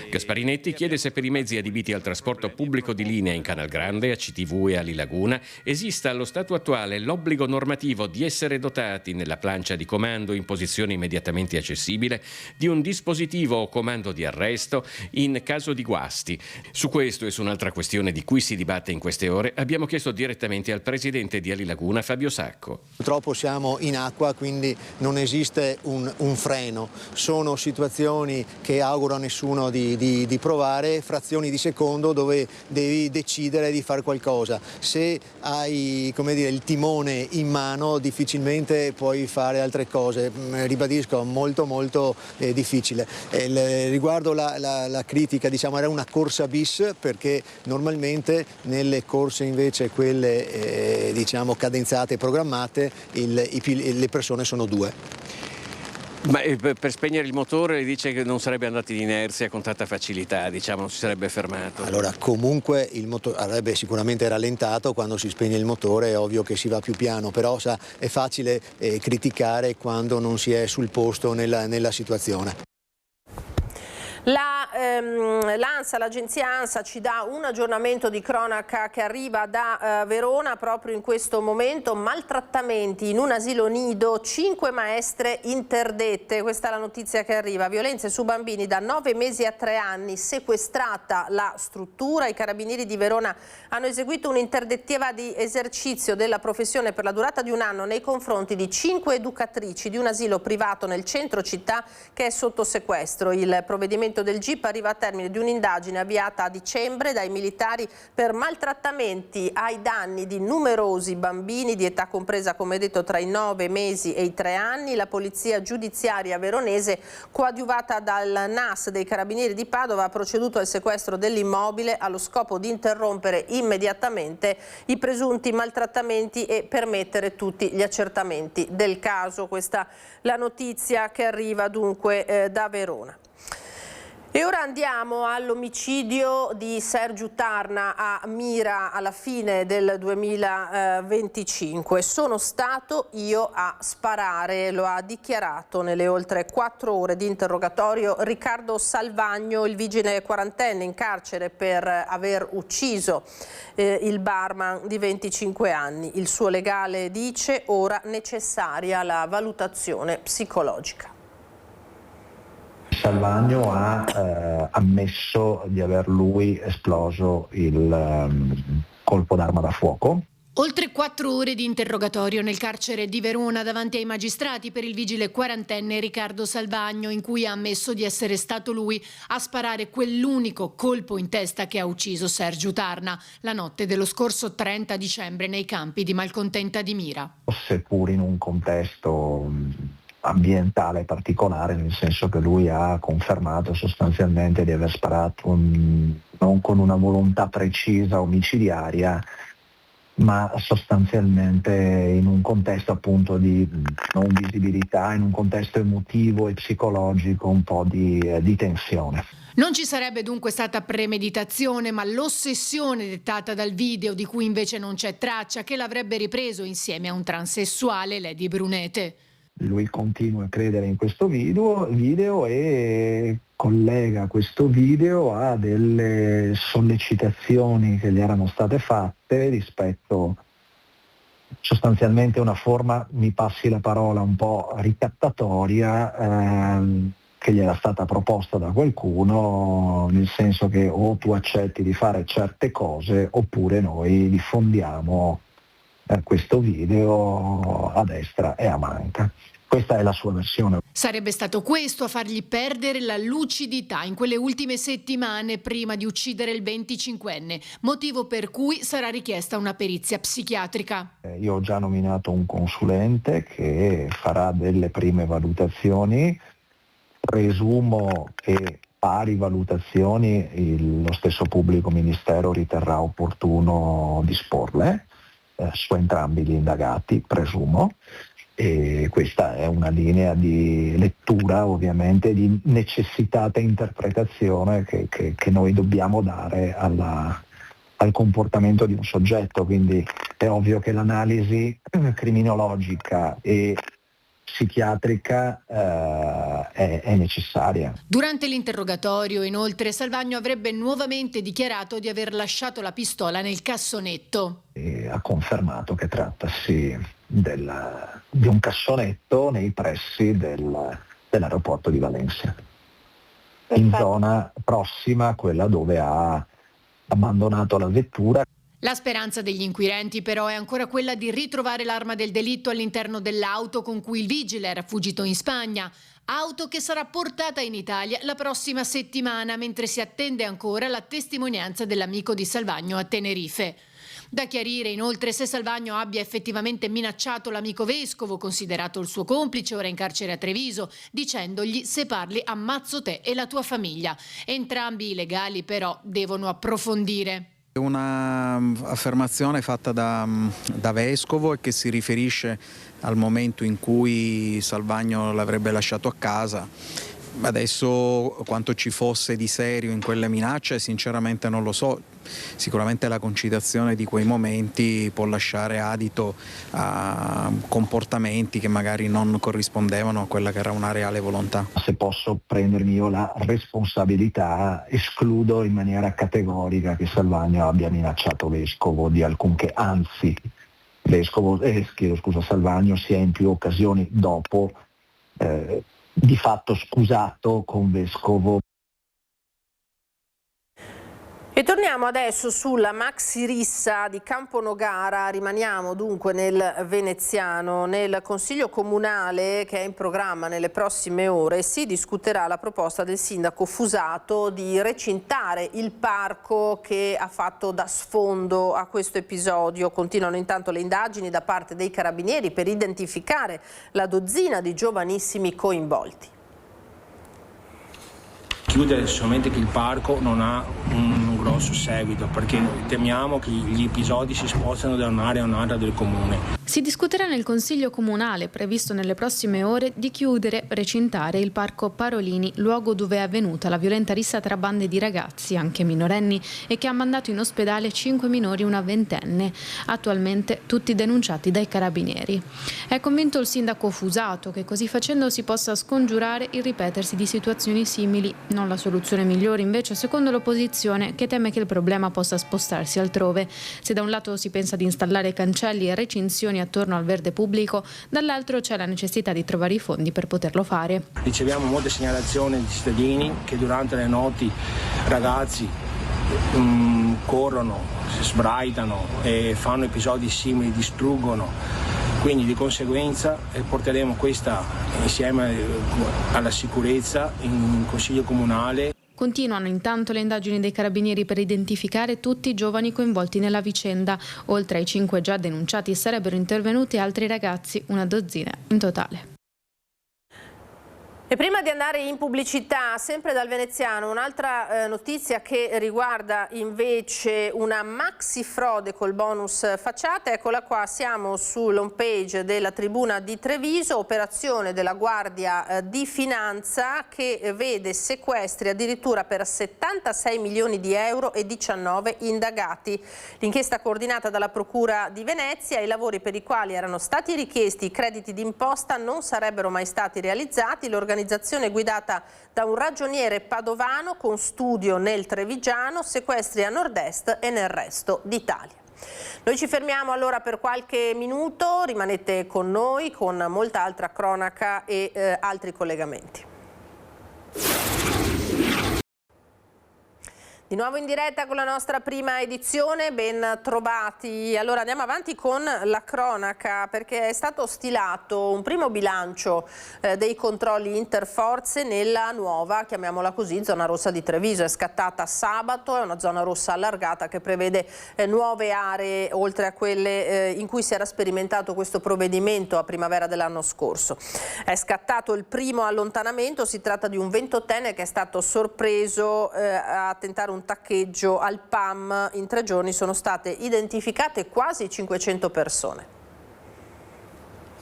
Gasparinetti chiede se per i mezzi adibiti al trasporto pubblico di linea in Canal Grande, a CTV e a Lillaguna esista allo stato attuale l'obbligo normativo di essere dotati nella plancia di comando in posizione immediatamente accessibile di un dispositivo o comando di arresto in caso di guasti. Su questo e su un'altra questione di cui si dibatte in queste ore abbiamo chiesto direttamente al presidente di Alilaguna, Fabio Sacco. Purtroppo siamo in acqua, quindi non esiste un freno. Sono situazioni che auguro a nessuno di provare, frazioni di secondo dove devi decidere di fare qualcosa. Se hai, come dire, il timone in mano, difficilmente puoi fare altre cose. Ribadisco, molto difficile. Riguardo la critica, diciamo, era una corsa bis, perché normalmente nelle corse invece quelle diciamo cadenzate e programmate le persone sono due. Ma per spegnere il motore le dice che non sarebbe andato in inerzia con tanta facilità, diciamo, non si sarebbe fermato. Allora, comunque il motore avrebbe sicuramente rallentato. Quando si spegne il motore è ovvio che si va più piano, però è facile criticare quando non si è sul posto nella situazione. L'ANSA, l'agenzia ANSA ci dà un aggiornamento di cronaca che arriva da Verona proprio in questo momento. Maltrattamenti in un asilo nido, 5 maestre interdette, questa è la notizia che arriva. Violenze su bambini da 9 mesi a 3 anni, sequestrata la struttura. I carabinieri di Verona hanno eseguito un'interdittiva di esercizio della professione per la durata di 1 anno nei confronti di 5 educatrici di un asilo privato nel centro città che è sotto sequestro. Il provvedimento del GIP arriva a termine di un'indagine avviata a dicembre dai militari per maltrattamenti ai danni di numerosi bambini di età compresa, come detto, tra i 9 mesi e i 3 anni. La polizia giudiziaria veronese, coadiuvata dal NAS dei Carabinieri di Padova, ha proceduto al sequestro dell'immobile allo scopo di interrompere immediatamente i presunti maltrattamenti e permettere tutti gli accertamenti del caso. Questa la notizia che arriva dunque da Verona. E ora andiamo all'omicidio di Sergiu Tarna a Mira alla fine del 2025. Sono stato io a sparare, lo ha dichiarato nelle oltre 4 ore di interrogatorio Riccardo Salvagno, il vigile quarantenne in carcere per aver ucciso il barman di 25 anni. Il suo legale dice ora necessaria la valutazione psicologica. Salvagno ha ammesso di aver lui esploso il colpo d'arma da fuoco. Oltre 4 ore di interrogatorio nel carcere di Verona davanti ai magistrati per il vigile quarantenne Riccardo Salvagno, in cui ha ammesso di essere stato lui a sparare quell'unico colpo in testa che ha ucciso Sergiu Tarna la notte dello scorso 30 dicembre nei campi di Malcontenta di Mira. Seppur in un contesto ambientale particolare, nel senso che lui ha confermato sostanzialmente di aver sparato non con una volontà precisa omicidiaria, ma sostanzialmente in un contesto appunto di non visibilità, in un contesto emotivo e psicologico un po' di tensione. Non ci sarebbe dunque stata premeditazione, ma l'ossessione dettata dal video, di cui invece non c'è traccia, che l'avrebbe ripreso insieme a un transessuale, Lady Brunete. Lui continua a credere in questo video e collega questo video a delle sollecitazioni che gli erano state fatte rispetto sostanzialmente a una forma, mi passi la parola, un po' ricattatoria che gli era stata proposta da qualcuno, nel senso che o tu accetti di fare certe cose oppure noi diffondiamo questo video a destra e a manca. Questa è la sua versione. Sarebbe stato questo a fargli perdere la lucidità in quelle ultime settimane prima di uccidere il 25enne, motivo per cui sarà richiesta una perizia psichiatrica. Io ho già nominato un consulente che farà delle prime valutazioni, presumo che pari valutazioni lo stesso pubblico ministero riterrà opportuno disporle su entrambi gli indagati, presumo. E questa è una linea di lettura, ovviamente, di necessitata interpretazione che noi dobbiamo dare al comportamento di un soggetto, quindi è ovvio che l'analisi criminologica e psichiatrica è necessaria. Durante l'interrogatorio, inoltre, Salvagno avrebbe nuovamente dichiarato di aver lasciato la pistola nel cassonetto. E ha confermato che trattasi di un cassonetto nei pressi dell'aeroporto di Valencia, in zona prossima a quella dove ha abbandonato la vettura. La speranza degli inquirenti però è ancora quella di ritrovare l'arma del delitto all'interno dell'auto con cui il vigile era fuggito in Spagna, auto che sarà portata in Italia la prossima settimana, mentre si attende ancora la testimonianza dell'amico di Salvagno a Tenerife. Da chiarire inoltre se Salvagno abbia effettivamente minacciato l'amico vescovo, considerato il suo complice ora in carcere a Treviso, dicendogli: se parli ammazzo te e la tua famiglia. Entrambi i legali però devono approfondire. Una affermazione fatta da vescovo e che si riferisce al momento in cui Salvagno l'avrebbe lasciato a casa. Adesso quanto ci fosse di serio in quelle minacce sinceramente non lo so. Sicuramente la concitazione di quei momenti può lasciare adito a comportamenti che magari non corrispondevano a quella che era una reale volontà. Se posso prendermi io la responsabilità, escludo in maniera categorica che Salvagno abbia minacciato vescovo di alcunché, anzi Salvagno si è in più occasioni dopo di fatto scusato con vescovo. E torniamo adesso sulla maxi rissa di Camponogara, rimaniamo dunque nel veneziano. Nel Consiglio Comunale che è in programma nelle prossime ore si discuterà la proposta del sindaco Fusato di recintare il parco che ha fatto da sfondo a questo episodio. Continuano intanto le indagini da parte dei carabinieri per identificare la dozzina di giovanissimi coinvolti. Chiudere solamente che il parco non ha un grosso seguito, perché temiamo che gli episodi si spostano da un'area a un'area del comune. Si discuterà nel Consiglio Comunale, previsto nelle prossime ore, di chiudere, recintare il parco Parolini, luogo dove è avvenuta la violenta rissa tra bande di ragazzi, anche minorenni, e che ha mandato in ospedale 5 minori e una ventenne, attualmente tutti denunciati dai carabinieri. È convinto il sindaco Fusato che così facendo si possa scongiurare il ripetersi di situazioni simili. Non la soluzione migliore invece secondo l'opposizione, che teme che il problema possa spostarsi altrove. Se da un lato si pensa di installare cancelli e recinzioni attorno al verde pubblico, dall'altro c'è la necessità di trovare i fondi per poterlo fare. Riceviamo molte segnalazioni di cittadini che durante le notti ragazzi corrono, si sbraitano e fanno episodi simili, distruggono. Quindi di conseguenza porteremo questa insieme alla sicurezza in Consiglio Comunale. Continuano intanto le indagini dei carabinieri per identificare tutti i giovani coinvolti nella vicenda. Oltre ai 5 già denunciati sarebbero intervenuti altri ragazzi, una dozzina in totale. E prima di andare in pubblicità, sempre dal veneziano, un'altra notizia che riguarda invece una maxi frode col bonus facciate. Eccola qua, siamo sull'home page della Tribuna di Treviso, operazione della Guardia di Finanza che vede sequestri addirittura per 76 milioni di euro e 19 indagati. L'inchiesta coordinata dalla Procura di Venezia, i lavori per i quali erano stati richiesti i crediti d'imposta non sarebbero mai stati realizzati. L'organizzazione guidata da un ragioniere padovano con studio nel Trevigiano, sequestri a nord-est e nel resto d'Italia. Noi ci fermiamo allora per qualche minuto, rimanete con noi con molta altra cronaca e altri collegamenti. Di nuovo in diretta con la nostra prima edizione, ben trovati. Allora andiamo avanti con la cronaca, perché è stato stilato un primo bilancio dei controlli interforze nella nuova, chiamiamola così, zona rossa di Treviso. È scattata sabato, è una zona rossa allargata che prevede nuove aree oltre a quelle in cui si era sperimentato questo provvedimento a primavera dell'anno scorso. È scattato il primo allontanamento, si tratta di un 28enne che è stato sorpreso a tentare un taccheggio al PAM. In 3 giorni sono state identificate quasi 500 persone.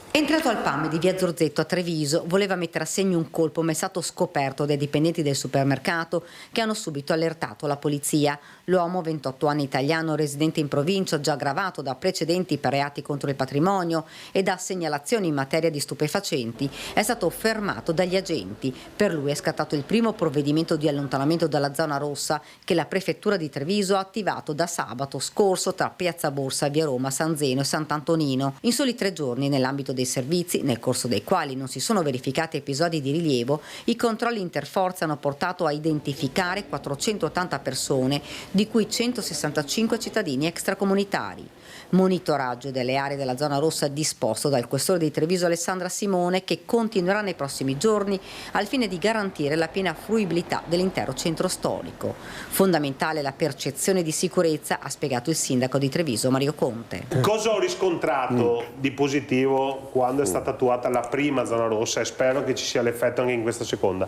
Entrato al PAM di via Zorzetto a Treviso, voleva mettere a segno un colpo, ma è stato scoperto dai dipendenti del supermercato che hanno subito allertato la polizia. L'uomo, 28 anni, italiano, residente in provincia, già aggravato da precedenti per reati contro il patrimonio e da segnalazioni in materia di stupefacenti, è stato fermato dagli agenti. Per lui è scattato il primo provvedimento di allontanamento dalla zona rossa che la prefettura di Treviso ha attivato da sabato scorso tra Piazza Borsa, via Roma, San Zeno e Sant'Antonino. In soli 3 giorni, nell'ambito dei servizi, nel corso dei quali non si sono verificati episodi di rilievo, i controlli interforze hanno portato a identificare 480 persone, di cui 165 cittadini extracomunitari. Monitoraggio delle aree della zona rossa disposto dal questore di Treviso Alessandra Simone, che continuerà nei prossimi giorni al fine di garantire la piena fruibilità dell'intero centro storico. Fondamentale la percezione di sicurezza, ha spiegato il sindaco di Treviso Mario Conte. Cosa ho riscontrato di positivo quando è stata attuata la prima zona rossa, e spero che ci sia l'effetto anche in questa seconda,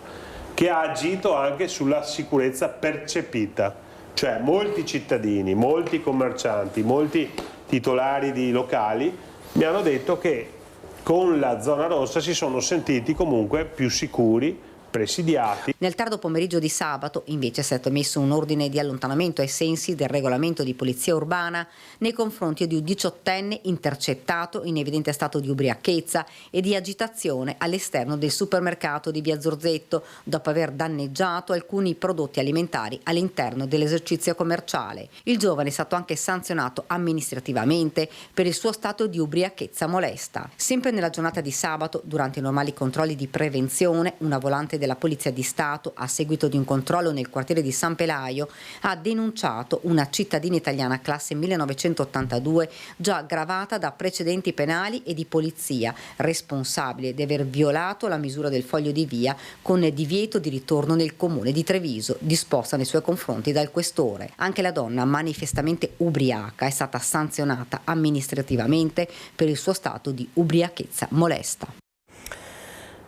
che ha agito anche sulla sicurezza percepita, cioè molti cittadini, molti commercianti, molti titolari di locali mi hanno detto che con la zona rossa si sono sentiti comunque più sicuri, presidiati. Nel tardo pomeriggio di sabato invece è stato emesso un ordine di allontanamento ai sensi del regolamento di polizia urbana nei confronti di un 18enne intercettato in evidente stato di ubriachezza e di agitazione all'esterno del supermercato di via Zorzetto, dopo aver danneggiato alcuni prodotti alimentari all'interno dell'esercizio commerciale. Il giovane è stato anche sanzionato amministrativamente per il suo stato di ubriachezza molesta. Sempre nella giornata di sabato, durante i normali controlli di prevenzione, una volante della Polizia di Stato, a seguito di un controllo nel quartiere di San Pelaio, ha denunciato una cittadina italiana classe 1982 già aggravata da precedenti penali e di polizia, responsabile di aver violato la misura del foglio di via con divieto di ritorno nel comune di Treviso, disposta nei suoi confronti dal questore. Anche la donna, manifestamente ubriaca, è stata sanzionata amministrativamente per il suo stato di ubriachezza molesta.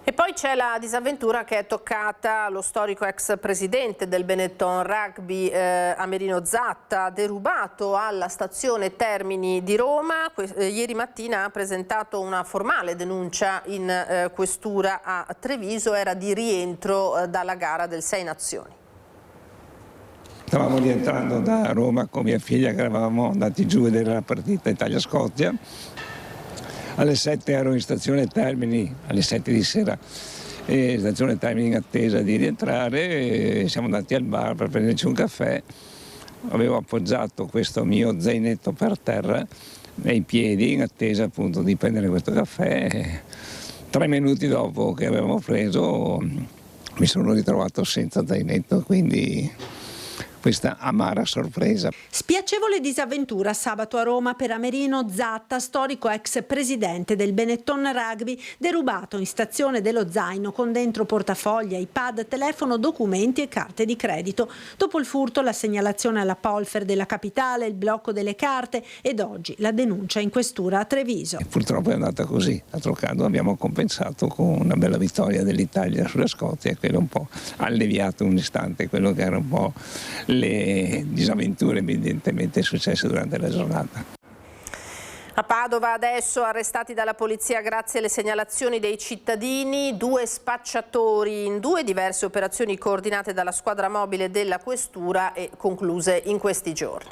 E poi c'è la disavventura che è toccata allo storico ex presidente del Benetton Rugby Amerino Zatta, derubato alla stazione Termini di Roma. Ieri mattina ha presentato una formale denuncia in questura a Treviso, era di rientro dalla gara del Sei Nazioni. Stavamo rientrando da Roma con mia figlia, che eravamo andati giù a vedere la partita Italia-Scozia. Alle 7 ero in stazione Termini, alle 7 di sera, e stazione Termini in attesa di rientrare, siamo andati al bar per prenderci un caffè. Avevo appoggiato questo mio zainetto per terra nei piedi in attesa appunto di prendere questo caffè. 3 minuti dopo che avevamo preso mi sono ritrovato senza zainetto, quindi questa amara sorpresa. Spiacevole disavventura sabato a Roma per Amerino Zatta, storico ex presidente del Benetton Rugby, derubato in stazione dello zaino con dentro portafogli, iPad, telefono, documenti e carte di credito. Dopo il furto, la segnalazione alla Polfer della capitale, il blocco delle carte ed oggi la denuncia in questura a Treviso. E purtroppo è andata così. A Trocado abbiamo compensato con una bella vittoria dell'Italia sulla Scozia, e quello un po' ha alleviato un istante quello che era un po' le disavventure evidentemente successe durante la giornata. A Padova adesso arrestati dalla polizia grazie alle segnalazioni dei cittadini 2 spacciatori in 2 diverse operazioni coordinate dalla squadra mobile della questura e concluse in questi giorni.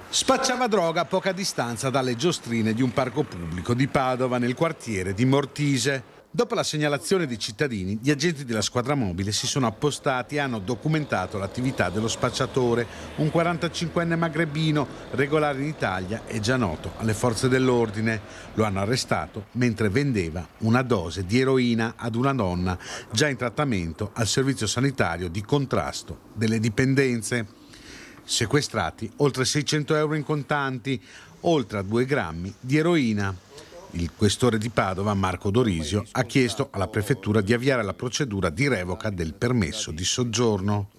Spacciava droga a poca distanza dalle giostrine di un parco pubblico di Padova nel quartiere di Mortise. Dopo la segnalazione dei cittadini, gli agenti della squadra mobile si sono appostati e hanno documentato l'attività dello spacciatore, un 45enne magrebino, regolare in Italia e già noto alle forze dell'ordine. Lo hanno arrestato mentre vendeva una dose di eroina ad una donna già in trattamento al servizio sanitario di contrasto delle dipendenze. Sequestrati oltre 600 euro in contanti, oltre a 2 grammi di eroina. Il questore di Padova, Marco Dorisio, ha chiesto alla prefettura di avviare la procedura di revoca del permesso di soggiorno.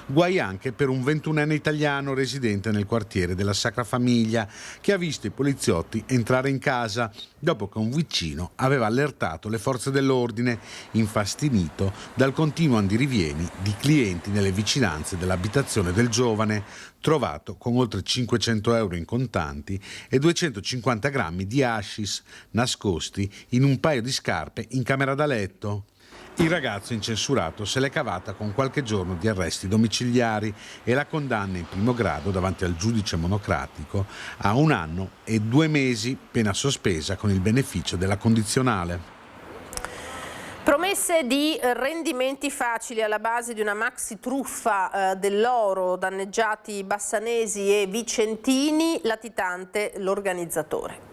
Guai anche per un 21enne italiano residente nel quartiere della Sacra Famiglia che ha visto i poliziotti entrare in casa dopo che un vicino aveva allertato le forze dell'ordine, infastidito dal continuo andirivieni di clienti nelle vicinanze dell'abitazione del giovane, trovato con oltre 500 euro in contanti e 250 grammi di hashish nascosti in un paio di scarpe in camera da letto. Il ragazzo incensurato se l'è cavata con qualche giorno di arresti domiciliari e la condanna in primo grado davanti al giudice monocratico a 1 anno e 2 mesi, pena sospesa con il beneficio della condizionale. Promesse di rendimenti facili alla base di una maxi truffa dell'oro, danneggiati bassanesi e vicentini, latitante l'organizzatore.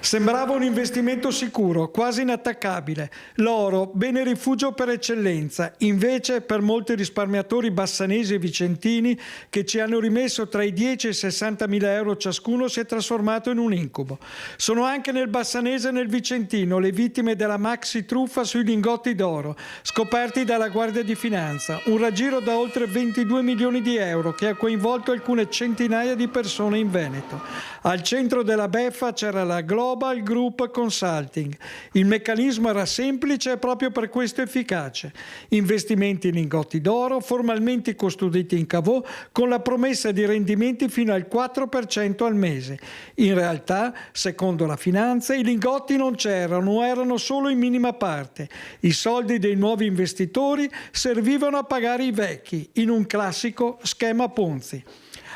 Sembrava un investimento sicuro, quasi inattaccabile. L'oro, bene rifugio per eccellenza, invece per molti risparmiatori bassanesi e vicentini che ci hanno rimesso tra i 10 e i 60 mila euro ciascuno si è trasformato in un incubo. Sono anche nel bassanese e nel vicentino le vittime della maxi truffa sui lingotti d'oro, scoperti dalla Guardia di Finanza, un raggiro da oltre 22 milioni di euro che ha coinvolto alcune centinaia di persone in Veneto. Al centro della beffa c'era la Global Group Consulting. Il meccanismo era semplice e proprio per questo efficace. Investimenti in lingotti d'oro formalmente custoditi in cavò con la promessa di rendimenti fino al 4% al mese. In realtà, secondo la finanza, i lingotti non c'erano o erano solo in minima parte. I soldi dei nuovi investitori servivano a pagare i vecchi, in un classico schema Ponzi.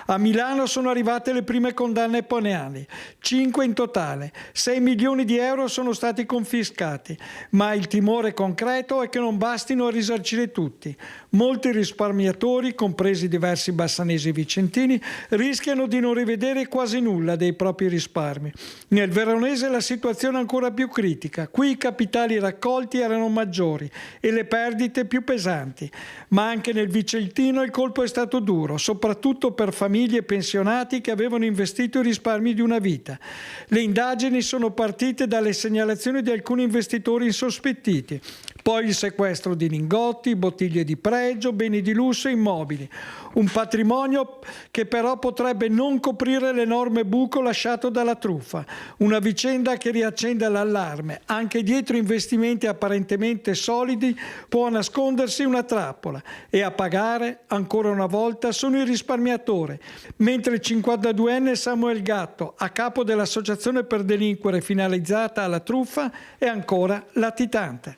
A Milano sono arrivate le prime condanne penali, 5 in totale, 6 milioni di euro sono stati confiscati, ma il timore concreto è che non bastino a risarcire tutti. Molti risparmiatori, compresi diversi bassanesi e vicentini, rischiano di non rivedere quasi nulla dei propri risparmi. Nel veronese la situazione è ancora più critica, qui i capitali raccolti erano maggiori e le perdite più pesanti, ma anche nel vicentino il colpo è stato duro, soprattutto per famiglie e pensionati che avevano investito i risparmi di una vita. Le indagini sono partite dalle segnalazioni di alcuni investitori insospettiti, poi il sequestro di lingotti, bottiglie di pregio, beni di lusso e immobili. Un patrimonio che però potrebbe non coprire l'enorme buco lasciato dalla truffa. Una vicenda che riaccende l'allarme. Anche dietro investimenti apparentemente solidi può nascondersi una trappola e a pagare, ancora una volta, sono i risparmiatori. Mentre il 52enne Samuel Gatto, a capo dell'associazione per delinquere finalizzata alla truffa, è ancora latitante.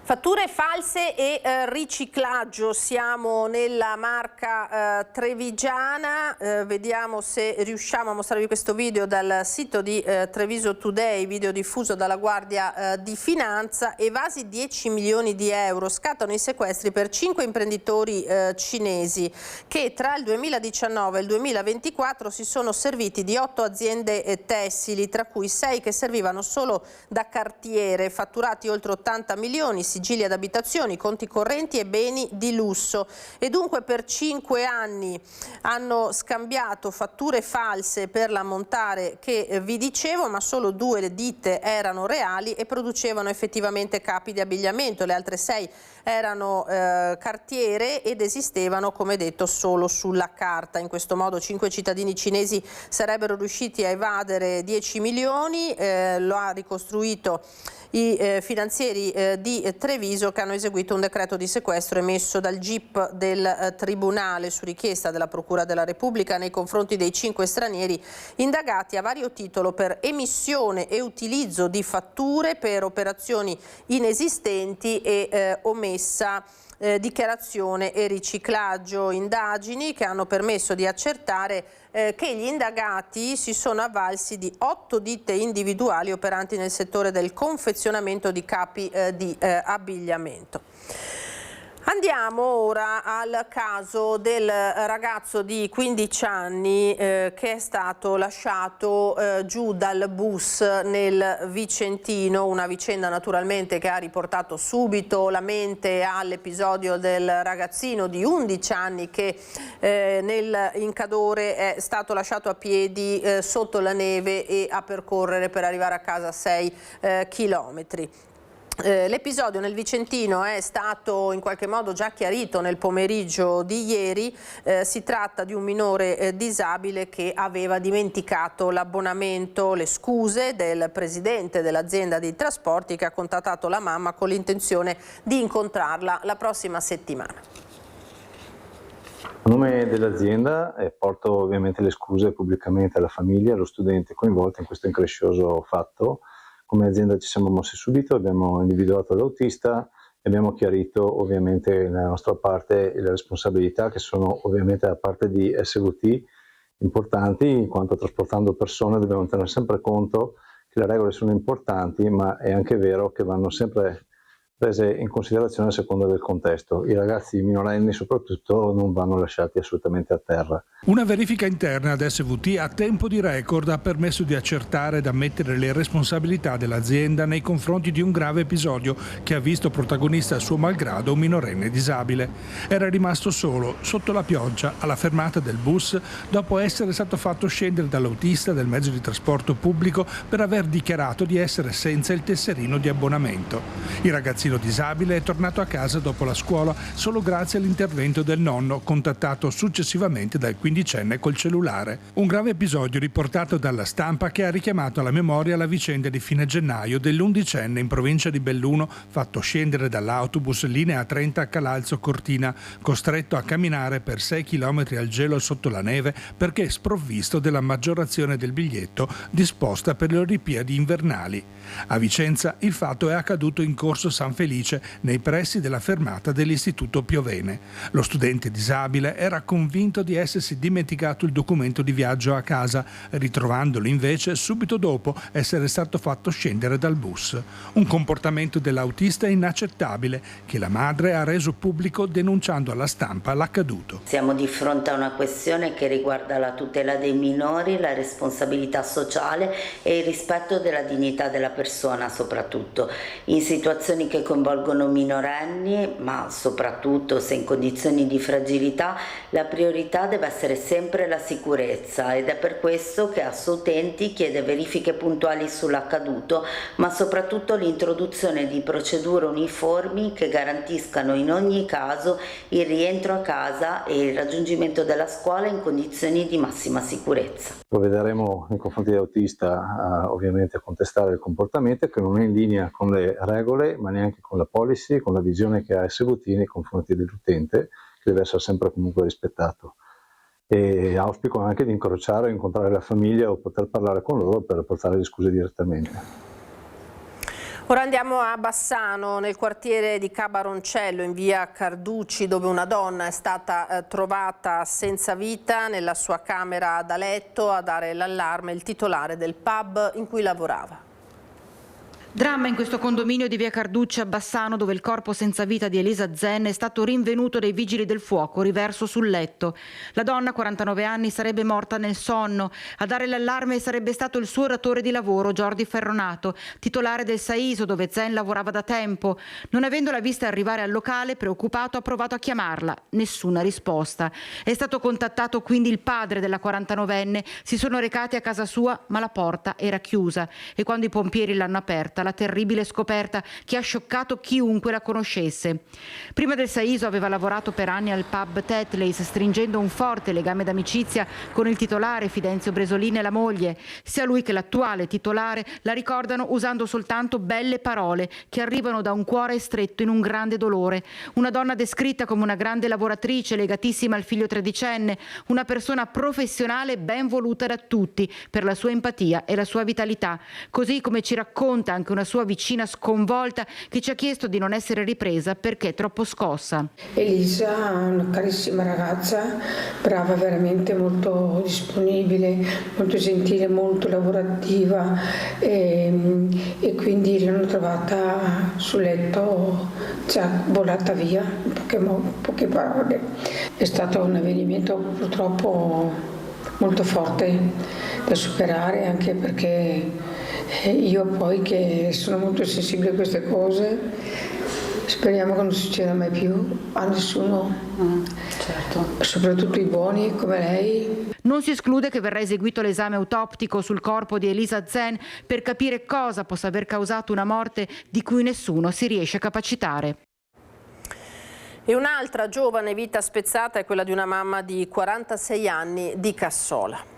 Fatture false e riciclaggio, siamo nella Marca trevigiana, vediamo se riusciamo a mostrarvi questo video dal sito di Treviso Today, video diffuso dalla Guardia di Finanza. Evasi 10 milioni di euro, scattano i sequestri per 5 imprenditori cinesi che tra il 2019 e il 2024 si sono serviti di 8 aziende tessili, tra cui 6 che servivano solo da cartiere, fatturati oltre 80 milioni, sigilli ad abitazioni, conti correnti e beni di lusso. E dunque per 5 anni hanno scambiato fatture false per l'ammontare che vi dicevo, ma solo 2 ditte erano reali e producevano effettivamente capi di abbigliamento. Le altre 6 erano cartiere ed esistevano, come detto, solo sulla carta. In questo modo 5 cittadini cinesi sarebbero riusciti a evadere 10 milioni, lo ha ricostruito i finanzieri di Treviso, che hanno eseguito un decreto di sequestro emesso dal GIP del Tribunale su richiesta della Procura della Repubblica nei confronti dei 5 stranieri indagati a vario titolo per emissione e utilizzo di fatture per operazioni inesistenti e omessa dichiarazione e riciclaggio. Indagini che hanno permesso di accertare che gli indagati si sono avvalsi di 8 ditte individuali operanti nel settore del confezionamento di capi di abbigliamento. Andiamo ora al caso del ragazzo di 15 anni che è stato lasciato giù dal bus nel Vicentino, una vicenda naturalmente che ha riportato subito la mente all'episodio del ragazzino di 11 anni che in Cadore è stato lasciato a piedi sotto la neve e a percorrere per arrivare a casa 6 chilometri. L'episodio nel Vicentino è stato in qualche modo già chiarito nel pomeriggio di ieri. Si tratta di un minore disabile che aveva dimenticato l'abbonamento. Le scuse del presidente dell'azienda di trasporti che ha contattato la mamma con l'intenzione di incontrarla la prossima settimana. A nome dell'azienda porto ovviamente le scuse pubblicamente alla famiglia e allo studente coinvolto in questo increscioso fatto. Come azienda ci siamo mossi subito, abbiamo individuato l'autista e abbiamo chiarito ovviamente nella nostra parte le responsabilità che sono ovviamente da parte di SVT importanti, in quanto trasportando persone dobbiamo tenere sempre conto che le regole sono importanti, ma è anche vero che vanno sempre prese in considerazione a seconda del contesto. I ragazzi minorenni soprattutto non vanno lasciati assolutamente a terra. Una verifica interna ad SVT a tempo di record ha permesso di accertare ed ammettere le responsabilità dell'azienda nei confronti di un grave episodio che ha visto protagonista a suo malgrado un minorenne disabile. Era rimasto solo sotto la pioggia alla fermata del bus dopo essere stato fatto scendere dall'autista del mezzo di trasporto pubblico per aver dichiarato di essere senza il tesserino di abbonamento. Il ragazzino disabile è tornato a casa dopo la scuola solo grazie all'intervento del nonno, contattato successivamente dal quindicenne col cellulare. Un grave episodio riportato dalla stampa che ha richiamato alla memoria la vicenda di fine gennaio dell'11enne in provincia di Belluno, fatto scendere dall'autobus linea 30 a Calalzo Cortina, costretto a camminare per 6 chilometri al gelo sotto la neve perché sprovvisto della maggiorazione del biglietto disposta per le Olimpiadi invernali. A Vicenza il fatto è accaduto in corso San Felice, nei pressi della fermata dell'Istituto Piovene. Lo studente disabile era convinto di essersi dimenticato il documento di viaggio a casa, ritrovandolo invece subito dopo essere stato fatto scendere dal bus. Un comportamento dell'autista inaccettabile che la madre ha reso pubblico denunciando alla stampa l'accaduto. Siamo di fronte a una questione che riguarda la tutela dei minori, la responsabilità sociale e il rispetto della dignità della persona, soprattutto in situazioni che coinvolgono minorenni, ma soprattutto se in condizioni di fragilità, la priorità deve essere sempre la sicurezza ed è per questo che Assoutenti chiede verifiche puntuali sull'accaduto, ma soprattutto l'introduzione di procedure uniformi che garantiscano in ogni caso il rientro a casa e il raggiungimento della scuola in condizioni di massima sicurezza. Provvederemo nei confronti dell'autista ovviamente a contestare il comportamento che non è in linea con le regole, ma neanche con la policy, con la visione che ha SVT nei confronti dell'utente, che deve essere sempre comunque rispettato. E auspico anche di incrociare o incontrare la famiglia o poter parlare con loro per portare le scuse direttamente. Ora andiamo a Bassano, nel quartiere di Cabaroncello, in via Carducci, dove una donna è stata trovata senza vita nella sua camera da letto. A dare l'allarme il titolare del pub in cui lavorava. Dramma in questo condominio di via Carducci a Bassano, dove il corpo senza vita di Elisa Zen è stato rinvenuto dai vigili del fuoco, riverso sul letto. La donna, 49 anni, sarebbe morta nel sonno. A dare l'allarme sarebbe stato il suo datore di lavoro, Jordi Ferronato, titolare del Saiso, dove Zen lavorava da tempo. Non avendola vista arrivare al locale, preoccupato, ha provato a chiamarla. Nessuna risposta. È stato contattato quindi il padre della 49enne. Si sono recati a casa sua, ma la porta era chiusa. E quando i pompieri l'hanno aperta, la terribile scoperta che ha scioccato chiunque la conoscesse. Prima del Saiso aveva lavorato per anni al pub Tetley's, stringendo un forte legame d'amicizia con il titolare Fidenzio Bresolini e la moglie. Sia lui che l'attuale titolare la ricordano usando soltanto belle parole che arrivano da un cuore stretto in un grande dolore. Una donna descritta come una grande lavoratrice, legatissima al figlio tredicenne, una persona professionale ben voluta da tutti per la sua empatia e la sua vitalità, così come ci racconta anche anche una sua vicina sconvolta che ci ha chiesto di non essere ripresa perché è troppo scossa. Elisa, una carissima ragazza, brava, veramente molto disponibile, molto gentile, molto lavorativa e quindi l'hanno trovata sul letto, già volata via, in poche parole. È stato un avvenimento purtroppo molto forte da superare, anche perché io poi, che sono molto sensibile a queste cose, speriamo che non succeda mai più a nessuno, certo. Soprattutto i buoni come lei. Non si esclude che verrà eseguito l'esame autoptico sul corpo di Elisa Zen per capire cosa possa aver causato una morte di cui nessuno si riesce a capacitare. E un'altra giovane vita spezzata è quella di una mamma di 46 anni di Cassola.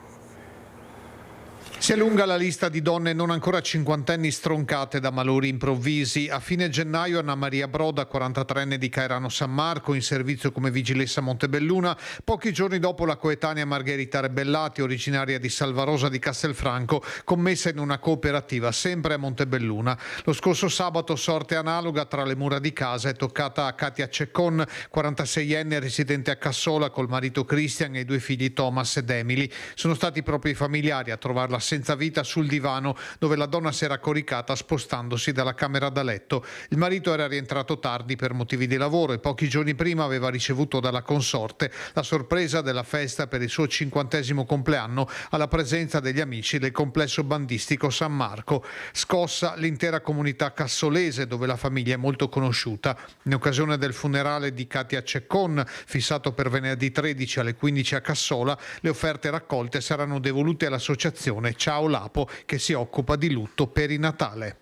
Si allunga la lista di donne non ancora cinquantenni stroncate da malori improvvisi. A fine gennaio Anna Maria Broda, 43enne di Cairano San Marco, in servizio come vigilessa a Montebelluna. Pochi giorni dopo la coetanea Margherita Rebellati, originaria di Salvarosa di Castelfranco, commessa in una cooperativa sempre a Montebelluna. Lo scorso sabato sorte analoga tra le mura di casa è toccata a Katia Ceccon, 46enne residente a Cassola col marito Christian e i 2 figli Thomas ed Emily. Sono stati proprio i familiari a trovarla senza vita sul divano, dove la donna si era coricata spostandosi dalla camera da letto. Il marito era rientrato tardi per motivi di lavoro e pochi giorni prima aveva ricevuto dalla consorte la sorpresa della festa per il suo 50° compleanno alla presenza degli amici del complesso bandistico San Marco. Scossa l'intera comunità cassolese, dove la famiglia è molto conosciuta. In occasione del funerale di Katia Ceccon, fissato per venerdì 13 alle 15 a Cassola, le offerte raccolte saranno devolute all'associazione Ciao Lapo, che si occupa di lutto perinatale.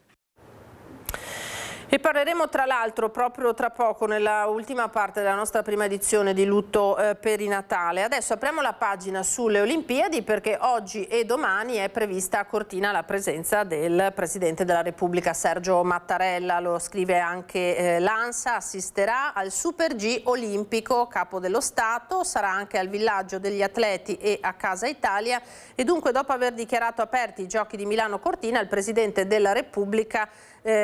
E parleremo tra l'altro proprio tra poco, nella ultima parte della nostra prima edizione di lutto perinatale. Adesso apriamo la pagina sulle Olimpiadi, perché oggi e domani è prevista a Cortina la presenza del Presidente della Repubblica Sergio Mattarella. Lo scrive anche l'ANSA. Assisterà al Super G olimpico, Capo dello Stato, sarà anche al villaggio degli atleti e a Casa Italia, e dunque dopo aver dichiarato aperti i Giochi di Milano Cortina, il Presidente della Repubblica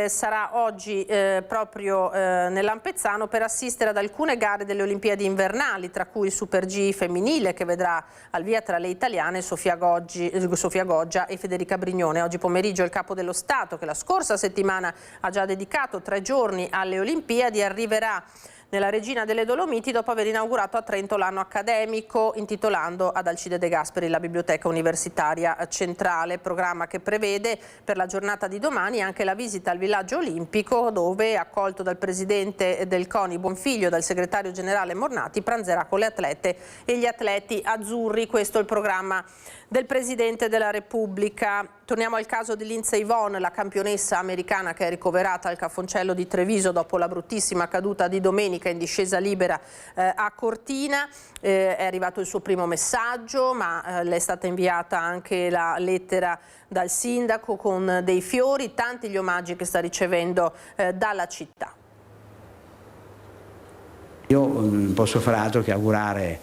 sarà oggi proprio nell'Ampezzano per assistere ad alcune gare delle Olimpiadi invernali, tra cui il Super G femminile, che vedrà al via tra le italiane Sofia Goggia e Federica Brignone. Oggi pomeriggio il Capo dello Stato, che la scorsa settimana ha già dedicato 3 giorni alle Olimpiadi, arriverà nella Regina delle Dolomiti dopo aver inaugurato a Trento l'anno accademico, intitolando ad Alcide De Gasperi la Biblioteca Universitaria Centrale, programma che prevede per la giornata di domani anche la visita al villaggio olimpico, dove, accolto dal presidente del CONI Bonfiglio e dal segretario generale Mornati, pranzerà con le atlete e gli atleti azzurri. Questo è il programma del Presidente della Repubblica. Torniamo al caso di Lindsey Vonn, la campionessa americana che è ricoverata al Cafoncello di Treviso dopo la bruttissima caduta di domenica in discesa libera a Cortina. È arrivato il suo primo messaggio, ma le è stata inviata anche la lettera dal sindaco con dei fiori, tanti gli omaggi che sta ricevendo dalla città. Io non posso fare altro che augurare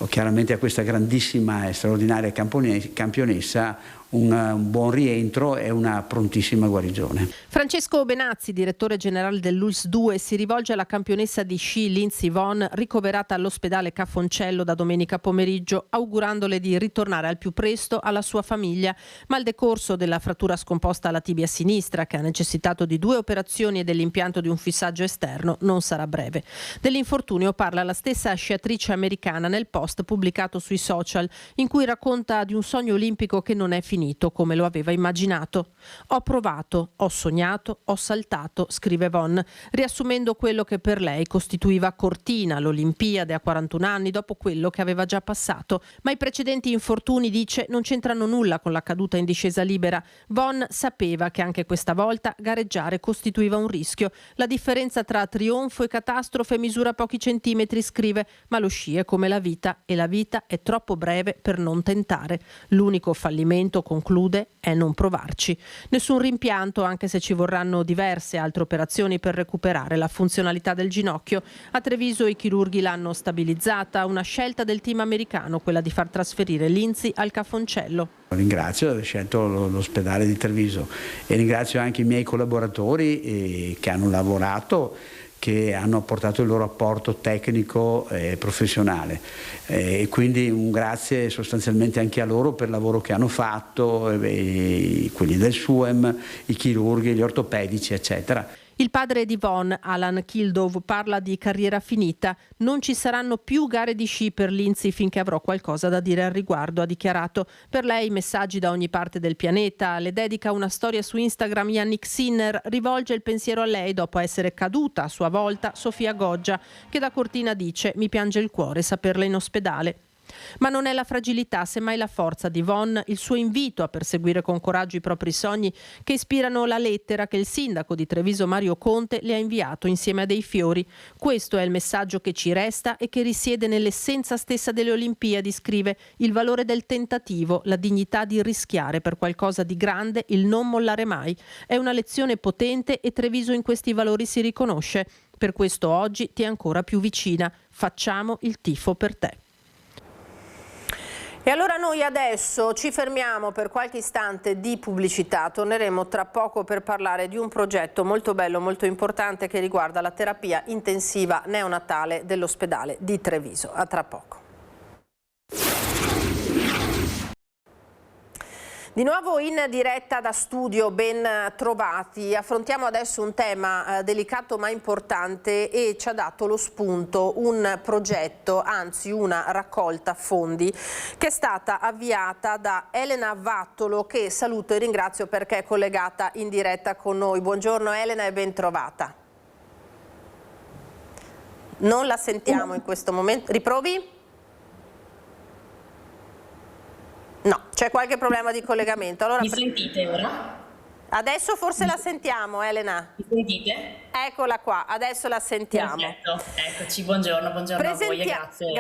chiaramente a questa grandissima e straordinaria campionessa un buon rientro e una prontissima guarigione. Francesco Benazzi, direttore generale dell'ULS 2, si rivolge alla campionessa di sci Lindsey Vonn, ricoverata all'ospedale Cafoncello da domenica pomeriggio, augurandole di ritornare al più presto alla sua famiglia. Ma il decorso della frattura scomposta alla tibia sinistra, che ha necessitato di 2 operazioni e dell'impianto di un fissaggio esterno, non sarà breve. Dell'infortunio parla la stessa sciatrice americana nel post pubblicato sui social, in cui racconta di un sogno olimpico che non è finito come lo aveva immaginato. Ho provato, ho sognato, ho saltato, scrive Vonn, riassumendo quello che per lei costituiva Cortina, l'Olimpiade a 41 anni dopo quello che aveva già passato. Ma i precedenti infortuni, dice, non c'entrano nulla con la caduta in discesa libera. Vonn sapeva che anche questa volta gareggiare costituiva un rischio. La differenza tra trionfo e catastrofe misura pochi centimetri, scrive, ma lo sci è come la vita e la vita è troppo breve per non tentare. L'unico fallimento conclude, è non provarci. Nessun rimpianto, anche se ci vorranno diverse altre operazioni per recuperare la funzionalità del ginocchio. A Treviso i chirurghi l'hanno stabilizzata, una scelta del team americano, quella di far trasferire Lindsay al Cafoncello. Ringrazio di aver scelto l'ospedale di Treviso e ringrazio anche i miei collaboratori che hanno lavorato, che hanno portato il loro apporto tecnico e professionale, e quindi un grazie sostanzialmente anche a loro per il lavoro che hanno fatto, quelli del SUEM, i chirurghi, gli ortopedici, eccetera. Il padre di Yvonne, Alan Kildove, parla di carriera finita. Non ci saranno più gare di sci per Lindsay finché avrò qualcosa da dire al riguardo, ha dichiarato. Per lei messaggi da ogni parte del pianeta. Le dedica una storia su Instagram Yannick Sinner, rivolge il pensiero a lei dopo essere caduta a sua volta Sofia Goggia, che da Cortina dice: mi piange il cuore saperla in ospedale. Ma non è la fragilità, semmai la forza di Yvonne, il suo invito a perseguire con coraggio i propri sogni, che ispirano la lettera che il sindaco di Treviso Mario Conte le ha inviato insieme a dei fiori. Questo è il messaggio che ci resta e che risiede nell'essenza stessa delle Olimpiadi, scrive: il valore del tentativo, la dignità di rischiare per qualcosa di grande, il non mollare mai. È una lezione potente e Treviso in questi valori si riconosce. Per questo oggi ti è ancora più vicina. Facciamo il tifo per te. E allora noi adesso ci fermiamo per qualche istante di pubblicità, torneremo tra poco per parlare di un progetto molto bello, molto importante che riguarda la terapia intensiva neonatale dell'ospedale di Treviso. A tra poco. Di nuovo in diretta da studio, ben trovati. Affrontiamo adesso un tema delicato ma importante e ci ha dato lo spunto un progetto, anzi una raccolta fondi che è stata avviata da Elena Vattolo, che saluto e ringrazio perché è collegata in diretta con noi. Buongiorno Elena e ben trovata. Non la sentiamo in questo momento. Riprovi? No, c'è qualche problema di collegamento. Allora, mi sentite ora? Adesso forse la sentiamo, Elena. Mi sentite? Eccola qua, adesso la sentiamo. Perfetto, eccoci, buongiorno a voi e grazie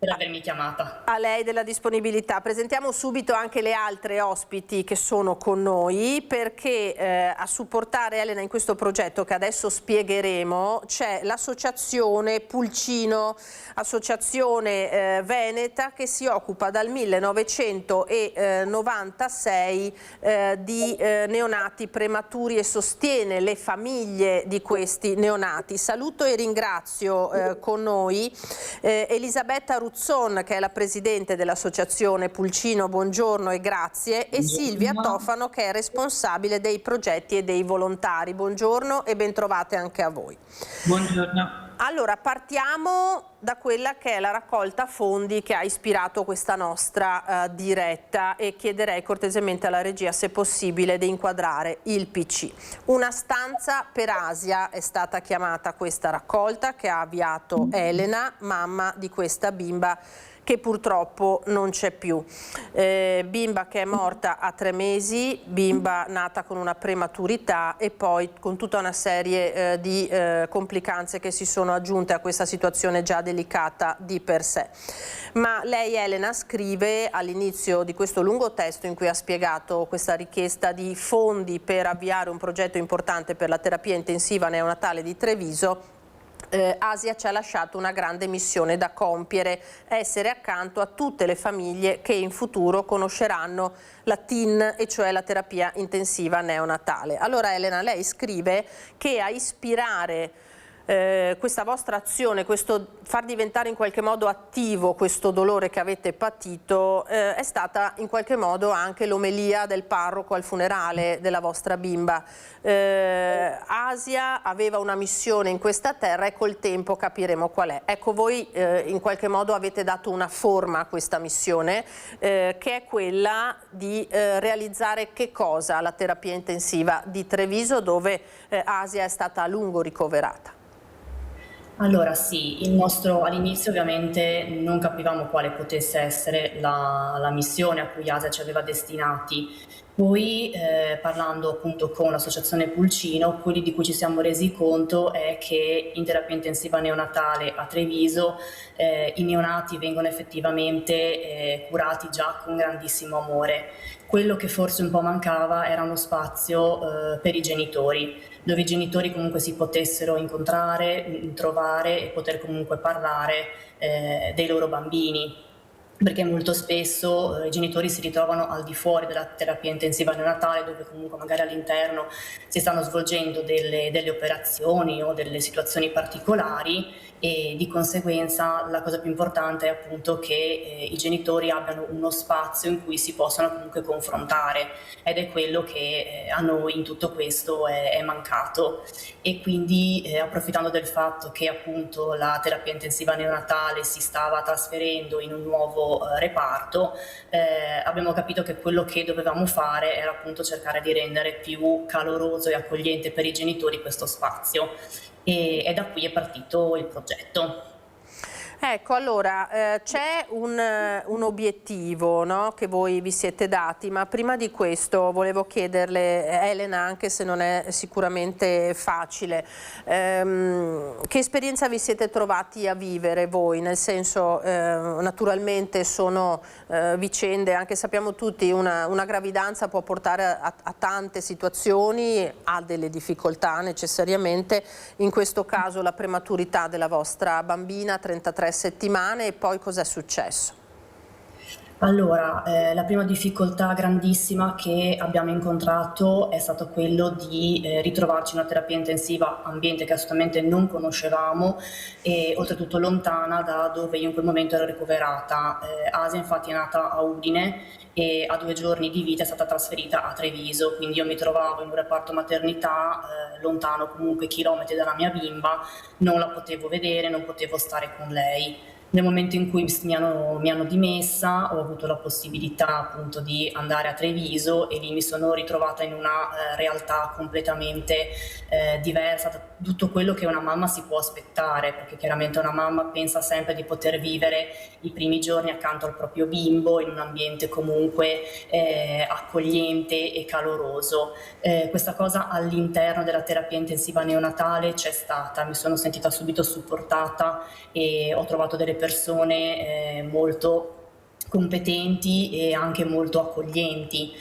per avermi chiamata. A lei della disponibilità. Presentiamo subito anche le altre ospiti che sono con noi, perché a supportare Elena in questo progetto che adesso spiegheremo c'è l'associazione Pulcino, associazione veneta che si occupa dal 1996 di neonati prematuri e sostiene le famiglie di questi neonati. Saluto e ringrazio con noi Elisabetta Ruzzon, che è la presidente dell'associazione Pulcino, buongiorno e grazie, e Silvia Tofano, che è responsabile dei progetti e dei volontari. Buongiorno e ben trovate anche a voi. Buongiorno. Allora, partiamo da quella che è la raccolta fondi che ha ispirato questa nostra diretta, e chiederei cortesemente alla regia, se possibile, di inquadrare il PC. Una stanza per Asia è stata chiamata questa raccolta, che ha avviato Elena, mamma di questa bimba che purtroppo non c'è più. Bimba che è morta a 3 mesi, bimba nata con una prematurità e poi con tutta una serie di complicanze che si sono aggiunte a questa situazione già delicata di per sé. Ma lei, Elena, scrive all'inizio di questo lungo testo in cui ha spiegato questa richiesta di fondi per avviare un progetto importante per la terapia intensiva neonatale di Treviso. Asia ci ha lasciato una grande missione da compiere: essere accanto a tutte le famiglie che in futuro conosceranno la TIN, e cioè la terapia intensiva neonatale. Allora Elena, lei scrive che a ispirare questa vostra azione, questo far diventare in qualche modo attivo questo dolore che avete patito, è stata in qualche modo anche l'omelia del parroco al funerale della vostra bimba. Asia aveva una missione in questa terra e col tempo capiremo qual è. Ecco, voi in qualche modo avete dato una forma a questa missione, che è quella di realizzare che cosa? La terapia intensiva di Treviso, dove Asia è stata a lungo ricoverata. Allora sì, all'inizio ovviamente non capivamo quale potesse essere la missione a cui Asia ci aveva destinati. Poi parlando appunto con l'associazione Pulcino, quelli di cui ci siamo resi conto è che in terapia intensiva neonatale a Treviso i neonati vengono effettivamente curati già con grandissimo amore. Quello che forse un po' mancava era uno spazio per i genitori, dove i genitori comunque si potessero incontrare, trovare e poter comunque parlare dei loro bambini. Perché molto spesso i genitori si ritrovano al di fuori della terapia intensiva neonatale, dove comunque magari all'interno si stanno svolgendo delle operazioni o delle situazioni particolari, e di conseguenza la cosa più importante è appunto che i genitori abbiano uno spazio in cui si possano comunque confrontare, ed è quello che a noi in tutto questo è mancato. E quindi approfittando del fatto che appunto la terapia intensiva neonatale si stava trasferendo in un nuovo reparto, abbiamo capito che quello che dovevamo fare era appunto cercare di rendere più caloroso e accogliente per i genitori questo spazio, e da qui è partito il progetto. Ecco, allora c'è un obiettivo, no, che voi vi siete dati, ma prima di questo volevo chiederle, Elena, anche se non è sicuramente facile, che esperienza vi siete trovati a vivere voi? Nel senso, naturalmente sono vicende, anche sappiamo tutti, una gravidanza può portare a tante situazioni, a delle difficoltà necessariamente, in questo caso la prematurità della vostra bambina, 33 settimane, e poi cos'è successo? Allora, la prima difficoltà grandissima che abbiamo incontrato è stato quello di ritrovarci in una terapia intensiva, ambiente che assolutamente non conoscevamo e oltretutto lontana da dove io in quel momento ero ricoverata. Asia infatti è nata a Udine e a 2 giorni di vita è stata trasferita a Treviso, quindi io mi trovavo in un reparto maternità lontano comunque chilometri dalla mia bimba, non la potevo vedere, non potevo stare con lei. Nel momento in cui mi hanno dimessa ho avuto la possibilità appunto di andare a Treviso, e lì mi sono ritrovata in una realtà completamente diversa da tutto quello che una mamma si può aspettare, perché chiaramente una mamma pensa sempre di poter vivere i primi giorni accanto al proprio bimbo in un ambiente comunque accogliente e caloroso. Questa cosa all'interno della terapia intensiva neonatale c'è stata, mi sono sentita subito supportata e ho trovato delle persone molto competenti e anche molto accoglienti.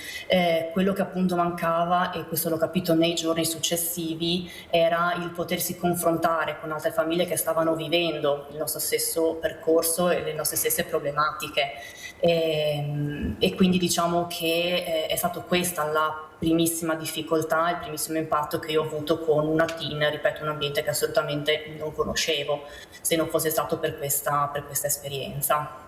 Quello che appunto mancava, e questo l'ho capito nei giorni successivi, era il potersi confrontare con altre famiglie che stavano vivendo il nostro stesso percorso e le nostre stesse problematiche. E quindi diciamo che è stata questa la primissima difficoltà, il primissimo impatto che io ho avuto con una teen, ripeto, un ambiente che assolutamente non conoscevo, se non fosse stato per questa esperienza.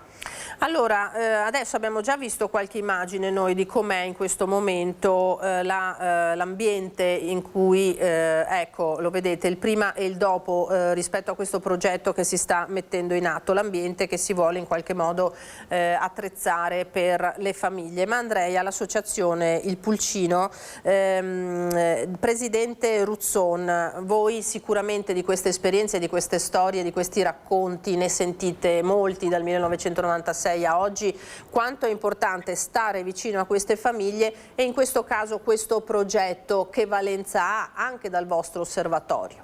Allora, adesso abbiamo già visto qualche immagine noi di com'è in questo momento l'ambiente in cui, ecco, lo vedete, il prima e il dopo rispetto a questo progetto che si sta mettendo in atto, l'ambiente che si vuole in qualche modo attrezzare per le famiglie. Ma andrei all'associazione Il Pulcino. Presidente Ruzzon, voi sicuramente di queste esperienze, di queste storie, di questi racconti ne sentite molti dal 1996 a oggi. Quanto è importante stare vicino a queste famiglie, e in questo caso questo progetto che valenza ha anche dal vostro osservatorio?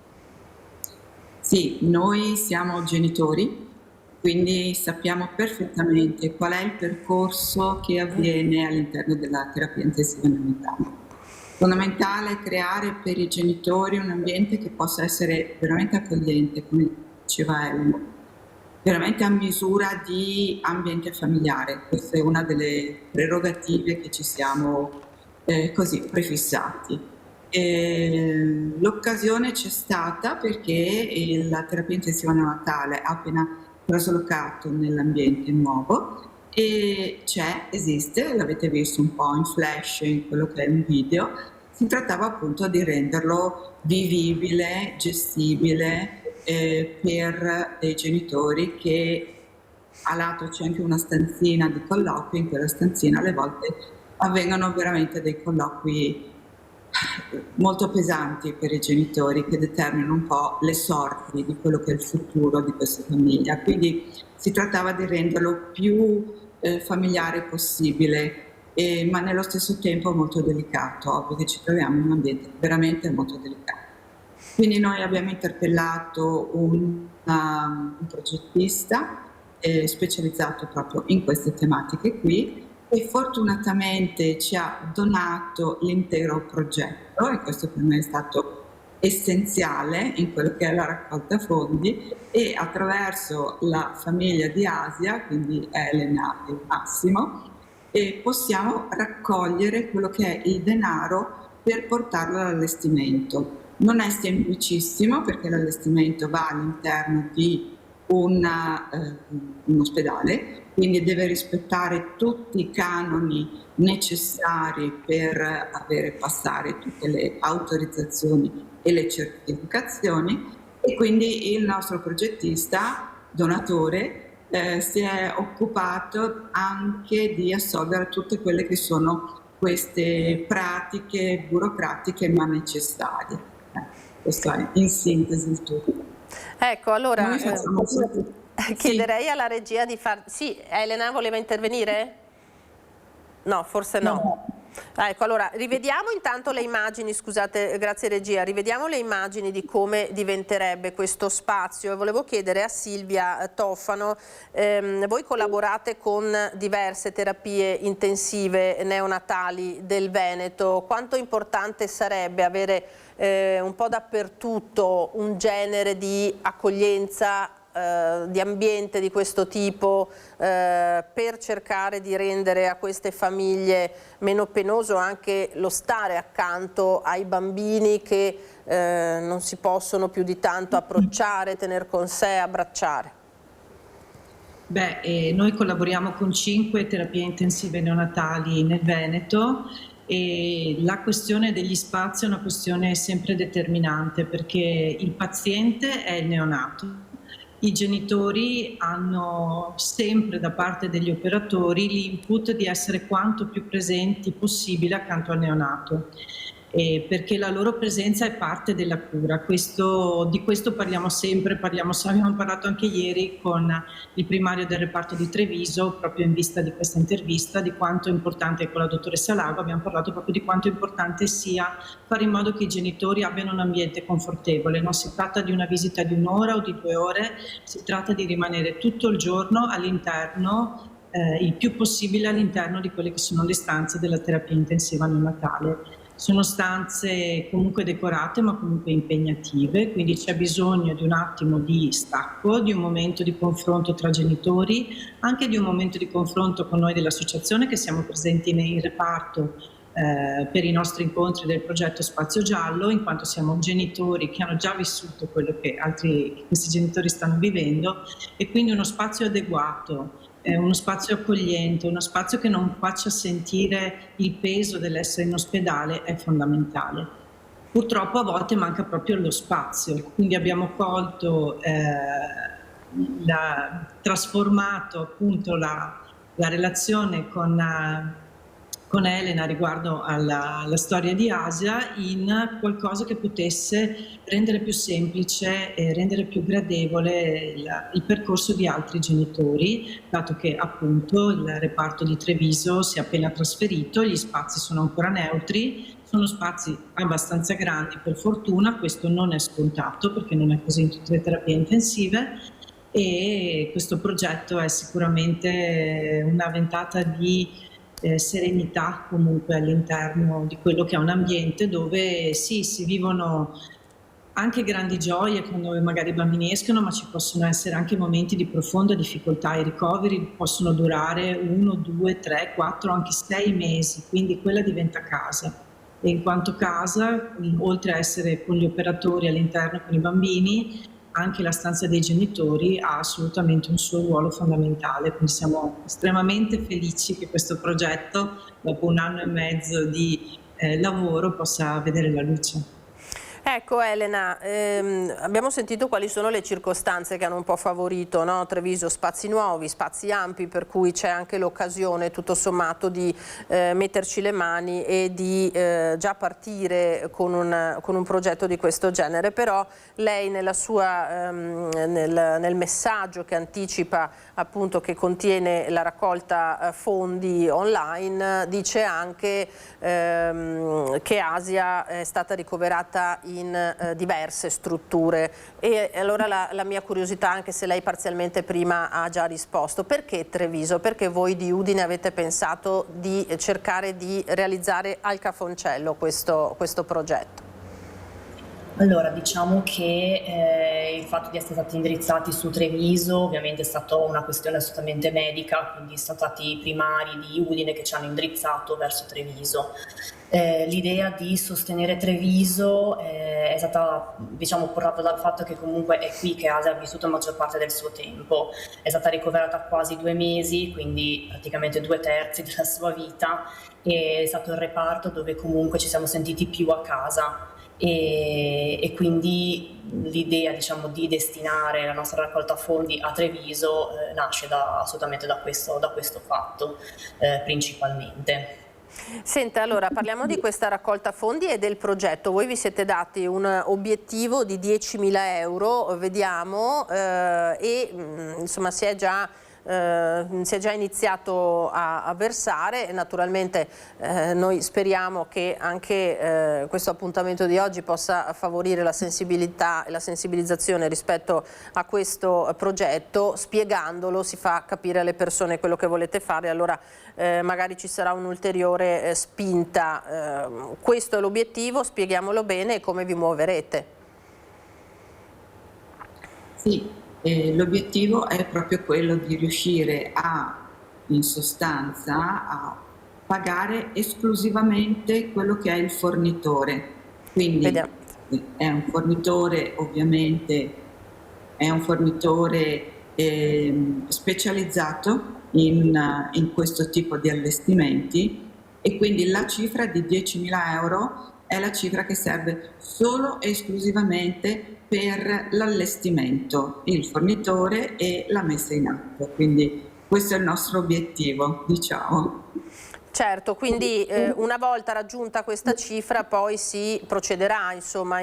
Sì, noi siamo genitori, quindi sappiamo perfettamente qual è il percorso che avviene all'interno della terapia intensiva neonatale. Fondamentale creare per i genitori un ambiente che possa essere veramente accogliente, come diceva Elena, veramente a misura di ambiente familiare. Questa è una delle prerogative che ci siamo così prefissati. L'occasione c'è stata perché la terapia intensiva neonatale ha appena traslocato nell'ambiente nuovo e esiste, l'avete visto un po' in flash in quello che è un video. Si trattava appunto di renderlo vivibile, gestibile, per dei genitori, che a lato c'è anche una stanzina di colloqui. In quella stanzina alle volte avvengono veramente dei colloqui molto pesanti per i genitori, che determinano un po' le sorti di quello che è il futuro di questa famiglia. Quindi si trattava di renderlo più familiare possibile, ma nello stesso tempo molto delicato, ovvio che ci troviamo in un ambiente veramente molto delicato. Quindi noi abbiamo interpellato un progettista specializzato proprio in queste tematiche qui, e fortunatamente ci ha donato l'intero progetto, e questo per me è stato essenziale in quello che è la raccolta fondi, e attraverso la famiglia di Asia, quindi Elena e Massimo, possiamo raccogliere quello che è il denaro per portarlo all'allestimento. Non è semplicissimo perché l'allestimento va all'interno di un ospedale, quindi deve rispettare tutti i canoni necessari per passare tutte le autorizzazioni e le certificazioni, e quindi il nostro progettista donatore si è occupato anche di assolvere tutte quelle che sono queste pratiche burocratiche ma necessarie. Questo è in sintesi il tutto. Ecco, allora chiederei alla regia di far... Sì, Elena voleva intervenire? No, forse no. Ecco, allora rivediamo intanto le immagini, scusate, grazie regia, rivediamo le immagini di come diventerebbe questo spazio. Volevo chiedere a Silvia Tofano, voi collaborate con diverse terapie intensive neonatali del Veneto, quanto importante sarebbe avere un po' dappertutto un genere di accoglienza, di ambiente di questo tipo, per cercare di rendere a queste famiglie meno penoso anche lo stare accanto ai bambini che non si possono più di tanto approcciare, tenere con sé, abbracciare? Noi collaboriamo con 5 terapie intensive neonatali nel Veneto, e la questione degli spazi è una questione sempre determinante, perché il paziente è il neonato. I genitori hanno sempre da parte degli operatori l'input di essere quanto più presenti possibile accanto al neonato, perché la loro presenza è parte della cura. Di questo parliamo sempre, abbiamo parlato anche ieri con il primario del reparto di Treviso, proprio in vista di questa intervista, di quanto è importante, con la dottoressa Lago abbiamo parlato proprio di quanto importante sia fare in modo che i genitori abbiano un ambiente confortevole. Non si tratta di una visita di 1 ora o di 2 ore, si tratta di rimanere tutto il giorno all'interno, il più possibile all'interno di quelle che sono le stanze della terapia intensiva neonatale. Sono stanze comunque decorate ma comunque impegnative, quindi c'è bisogno di un attimo di stacco, di un momento di confronto tra genitori, anche di un momento di confronto con noi dell'associazione che siamo presenti nel reparto per i nostri incontri del progetto Spazio Giallo, in quanto siamo genitori che hanno già vissuto quello che questi genitori stanno vivendo, e quindi uno spazio adeguato, uno spazio accogliente, uno spazio che non faccia sentire il peso dell'essere in ospedale è fondamentale. Purtroppo a volte manca proprio lo spazio, quindi abbiamo colto, trasformato appunto la relazione con Elena riguardo alla storia di Asia in qualcosa che potesse rendere più semplice e rendere più gradevole il percorso di altri genitori, dato che appunto il reparto di Treviso si è appena trasferito, gli spazi sono ancora neutri, sono spazi abbastanza grandi per fortuna, questo non è scontato perché non è così in tutte le terapie intensive, e questo progetto è sicuramente una ventata di serenità comunque all'interno di quello che è un ambiente dove sì, si vivono anche grandi gioie quando magari i bambini escono, ma ci possono essere anche momenti di profonda difficoltà. I ricoveri possono durare 1, 2, 3, 4, anche 6 mesi, quindi quella diventa casa. E in quanto casa, oltre a essere con gli operatori all'interno con i bambini, anche la stanza dei genitori ha assolutamente un suo ruolo fondamentale, quindi siamo estremamente felici che questo progetto, dopo 1 anno e mezzo di lavoro, possa vedere la luce. Ecco Elena, abbiamo sentito quali sono le circostanze che hanno un po' favorito, no? Treviso, spazi nuovi, spazi ampi, per cui c'è anche l'occasione tutto sommato di metterci le mani e di già partire con un progetto di questo genere. Però lei nella sua, nel messaggio che anticipa, appunto, che contiene la raccolta fondi online, dice anche che Asia è stata ricoverata in diverse strutture, e allora la mia curiosità, anche se lei parzialmente prima ha già risposto: perché Treviso? Perché voi di Udine avete pensato di cercare di realizzare al Cafoncello questo progetto? Allora, diciamo che il fatto di essere stati indirizzati su Treviso ovviamente è stata una questione assolutamente medica, quindi sono stati i primari di Udine che ci hanno indirizzato verso Treviso. L'idea di sostenere Treviso è stata, diciamo, portata dal fatto che comunque è qui che Asia ha vissuto la maggior parte del suo tempo. È stata ricoverata quasi 2 mesi, quindi praticamente 2/3 della sua vita, e è stato il reparto dove comunque ci siamo sentiti più a casa. E quindi l'idea, diciamo, di destinare la nostra raccolta fondi a Treviso nasce assolutamente da questo fatto principalmente. Senta, allora parliamo di questa raccolta fondi e del progetto. Voi vi siete dati un obiettivo di 10.000 euro, vediamo, e insomma si è già iniziato a versare. Naturalmente noi speriamo che anche questo appuntamento di oggi possa favorire la sensibilità e la sensibilizzazione rispetto a questo progetto. Spiegandolo si fa capire alle persone quello che volete fare, allora magari ci sarà un'ulteriore spinta. Questo è l'obiettivo, spieghiamolo bene e come vi muoverete. Sì. L'obiettivo è proprio quello di riuscire in sostanza a pagare esclusivamente quello che è il fornitore. Quindi è un fornitore, ovviamente, è un fornitore specializzato in questo tipo di allestimenti, e quindi la cifra di 10.000 euro è la cifra che serve solo e esclusivamente per l'allestimento, il fornitore e la messa in atto. Quindi questo è il nostro obiettivo, diciamo. Certo, quindi una volta raggiunta questa cifra poi si procederà, insomma,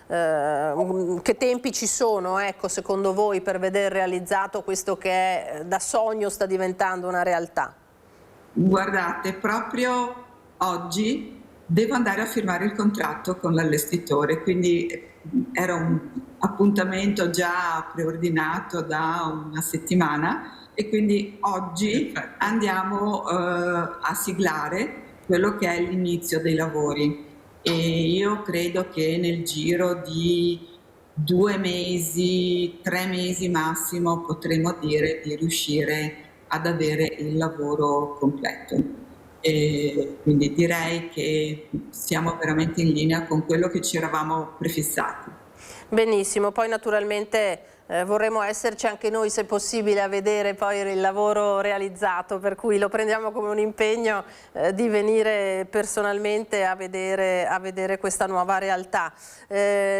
che tempi ci sono, ecco, secondo voi, per vedere realizzato questo che da sogno sta diventando una realtà? Guardate, proprio oggi devo andare a firmare il contratto con l'allestitore, quindi era un appuntamento già preordinato da una settimana, e quindi oggi andiamo a siglare quello che è l'inizio dei lavori, e io credo che nel giro di 2 mesi, 3 mesi massimo potremo dire di riuscire ad avere il lavoro completo. E quindi direi che siamo veramente in linea con quello che ci eravamo prefissati. Benissimo, poi naturalmente vorremmo esserci anche noi, se possibile, a vedere poi il lavoro realizzato, per cui lo prendiamo come un impegno di venire personalmente a vedere questa nuova realtà.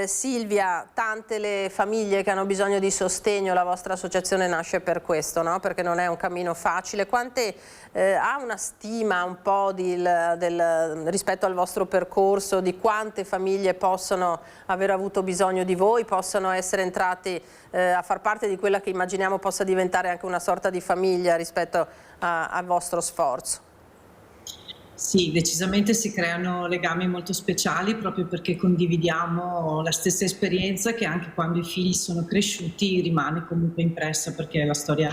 Silvia, tante le famiglie che hanno bisogno di sostegno, la vostra associazione nasce per questo, no? Perché non è un cammino facile. Quante ha una stima un po' rispetto al vostro percorso, di quante famiglie possono aver avuto bisogno di voi, possano essere entrati a far parte di quella che immaginiamo possa diventare anche una sorta di famiglia rispetto al vostro sforzo? Sì, decisamente si creano legami molto speciali, proprio perché condividiamo la stessa esperienza, che anche quando i figli sono cresciuti rimane comunque impressa, perché la storia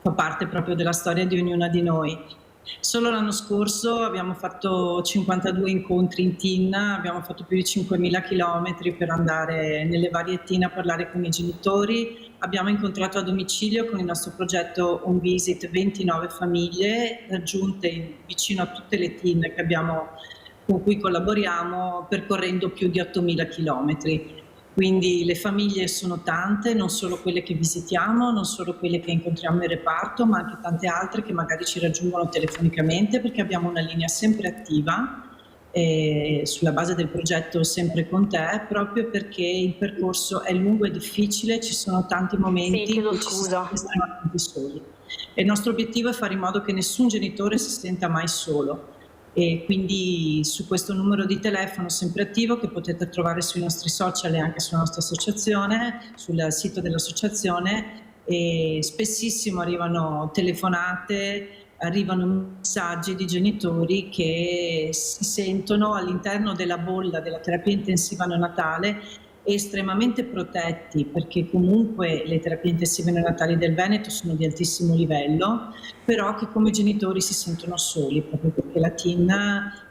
fa parte proprio della storia di ognuna di noi. Solo l'anno scorso abbiamo fatto 52 incontri in TIN, abbiamo fatto più di 5.000 chilometri per andare nelle varie TIN a parlare con i genitori. Abbiamo incontrato a domicilio con il nostro progetto On Visit 29 famiglie raggiunte vicino a tutte le TIN con cui collaboriamo, percorrendo più di 8.000 chilometri. Quindi le famiglie sono tante, non solo quelle che visitiamo, non solo quelle che incontriamo in reparto, ma anche tante altre che magari ci raggiungono telefonicamente, perché abbiamo una linea sempre attiva sulla base del progetto Sempre con te, proprio perché il percorso è lungo e difficile, ci sono tanti momenti in cui ci si sente estremamente soli. E il nostro obiettivo è fare in modo che nessun genitore si senta mai solo. E quindi su questo numero di telefono sempre attivo, che potete trovare sui nostri social e anche sulla nostra associazione, sul sito dell'associazione, e spessissimo arrivano telefonate, arrivano messaggi di genitori che si sentono all'interno della bolla della terapia intensiva neonatale estremamente protetti, perché comunque le terapie intensive neonatali del Veneto sono di altissimo livello, però che come genitori si sentono soli, proprio perché la TIN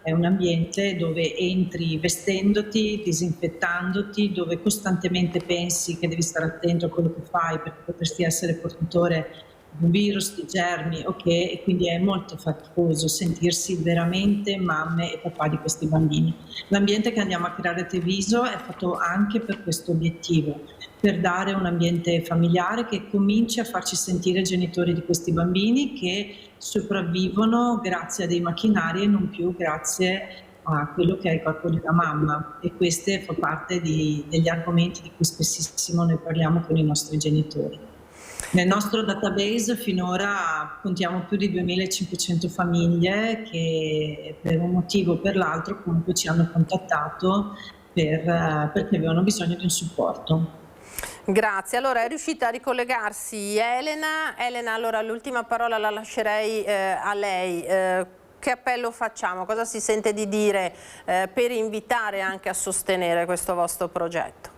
è un ambiente dove entri vestendoti, disinfettandoti, dove costantemente pensi che devi stare attento a quello che fai perché potresti essere portatore di un virus, di germi, ok? E quindi è molto faticoso sentirsi veramente mamme e papà di questi bambini. L'ambiente che andiamo a creare a Treviso è fatto anche per questo obiettivo, per dare un ambiente familiare che cominci a farci sentire genitori di questi bambini che sopravvivono grazie a dei macchinari e non più grazie a quello che è il corpo di una mamma. E queste fa parte degli argomenti di cui spessissimo noi parliamo con i nostri genitori. Nel nostro database finora contiamo più di 2500 famiglie che per un motivo o per l'altro comunque ci hanno contattato perché avevano bisogno di un supporto. Grazie, allora è riuscita a ricollegarsi Elena. Elena, allora l'ultima parola la lascerei a lei. Che appello facciamo? Cosa si sente di dire per invitare anche a sostenere questo vostro progetto?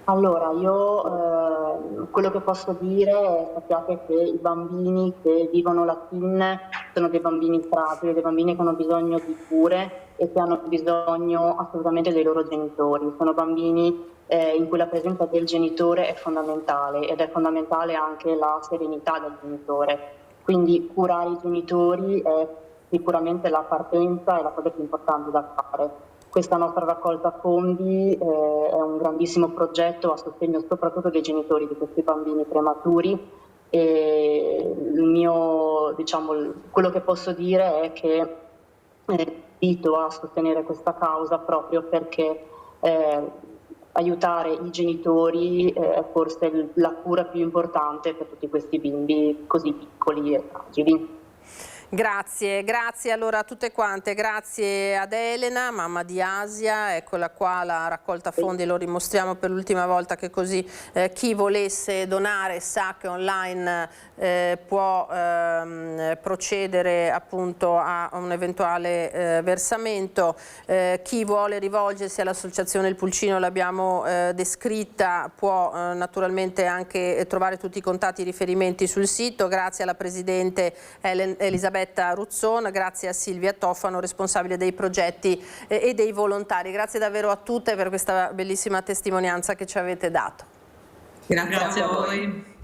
Allora, io quello che posso dire è sappiate che i bambini che vivono la TIN sono dei bambini fragili, dei bambini che hanno bisogno di cure e che hanno bisogno assolutamente dei loro genitori. Sono bambini in cui la presenza del genitore è fondamentale ed è fondamentale anche la serenità del genitore. Quindi curare i genitori è sicuramente la partenza e la cosa più importante da fare. Questa nostra raccolta fondi è un grandissimo progetto a sostegno soprattutto dei genitori di questi bambini prematuri e quello che posso dire è che invito a sostenere questa causa proprio perché aiutare i genitori è forse la cura più importante per tutti questi bimbi così piccoli e fragili. Grazie, grazie allora a tutte quante, grazie ad Elena, mamma di Asia, eccola qua la raccolta fondi, lo dimostriamo per l'ultima volta che così chi volesse donare sa che online può procedere appunto a un eventuale versamento, chi vuole rivolgersi all'associazione Il Pulcino l'abbiamo descritta, può naturalmente anche trovare tutti i contatti e i riferimenti sul sito, grazie alla Presidente Elisabetta Ruzzon, grazie a Silvia Tofano, responsabile dei progetti e dei volontari. Grazie davvero a tutte per questa bellissima testimonianza che ci avete dato. Grazie a voi.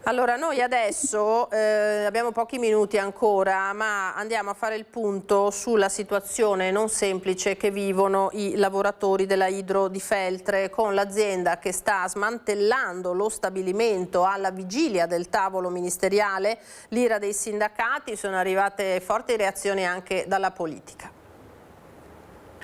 Allora, noi adesso abbiamo pochi minuti ancora, ma andiamo a fare il punto sulla situazione non semplice che vivono i lavoratori della Idro di Feltre, con l'azienda che sta smantellando lo stabilimento alla vigilia del tavolo ministeriale, l'ira dei sindacati, sono arrivate forti reazioni anche dalla politica.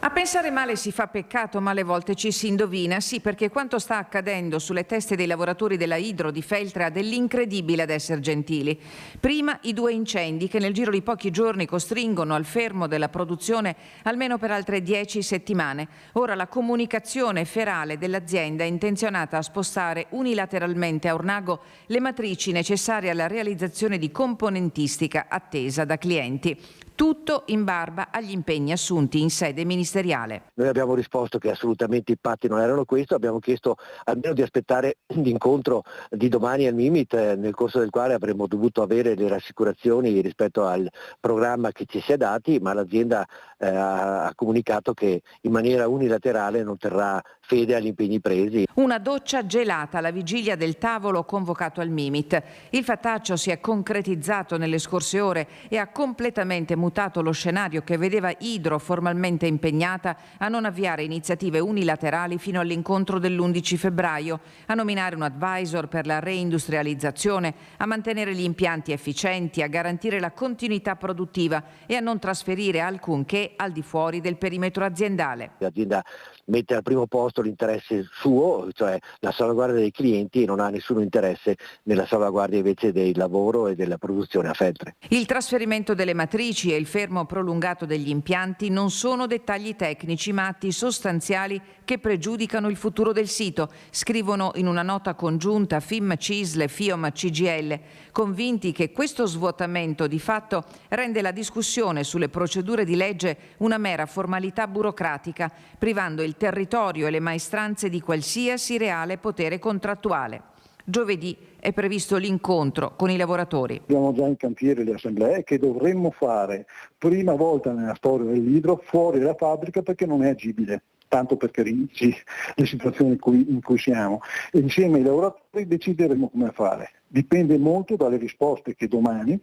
A pensare male si fa peccato, ma alle volte ci si indovina, sì, perché quanto sta accadendo sulle teste dei lavoratori della Idro di Feltre ha dell'incredibile ad essere gentili. Prima i 2 incendi che nel giro di pochi giorni costringono al fermo della produzione almeno per altre 10 settimane. Ora la comunicazione ferale dell'azienda è intenzionata a spostare unilateralmente a Ornago le matrici necessarie alla realizzazione di componentistica attesa da clienti. Tutto in barba agli impegni assunti in sede ministeriale. Noi abbiamo risposto che assolutamente i patti non erano questo, abbiamo chiesto almeno di aspettare l'incontro di domani al Mimit, nel corso del quale avremmo dovuto avere le rassicurazioni rispetto al programma che ci si è dati, ma l'azienda ha comunicato che in maniera unilaterale non terrà fede agli impegni presi. Una doccia gelata alla vigilia del tavolo convocato al Mimit. Il fattaccio si è concretizzato nelle scorse ore e ha completamente mutato mutato lo scenario che vedeva Hydro formalmente impegnata a non avviare iniziative unilaterali fino all'incontro dell'11 febbraio, a nominare un advisor per la reindustrializzazione, a mantenere gli impianti efficienti, a garantire la continuità produttiva e a non trasferire alcunché al di fuori del perimetro aziendale. L'azienda mette al primo posto l'interesse suo, cioè la salvaguardia dei clienti, e non ha nessun interesse nella salvaguardia invece del lavoro e della produzione a Feltre. Il trasferimento delle matrici e il fermo prolungato degli impianti non sono dettagli tecnici ma atti sostanziali che pregiudicano il futuro del sito, scrivono in una nota congiunta FIM, CISL e FIOM CGIL, convinti che questo svuotamento di fatto rende la discussione sulle procedure di legge una mera formalità burocratica, privando il territorio e le maestranze di qualsiasi reale potere contrattuale. Giovedì è previsto l'incontro con i lavoratori. Abbiamo già in cantiere le assemblee che dovremmo fare prima volta nella storia dell'Hydro fuori dalla fabbrica perché non è agibile, tanto per chiarirci le situazioni in cui siamo. E insieme ai lavoratori decideremo come fare. Dipende molto dalle risposte che domani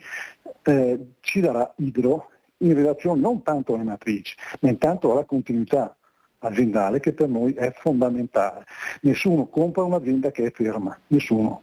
ci darà Hydro in relazione non tanto alle matrici, ma intanto alla continuità aziendale che per noi è fondamentale. Nessuno compra un'azienda che è ferma, nessuno.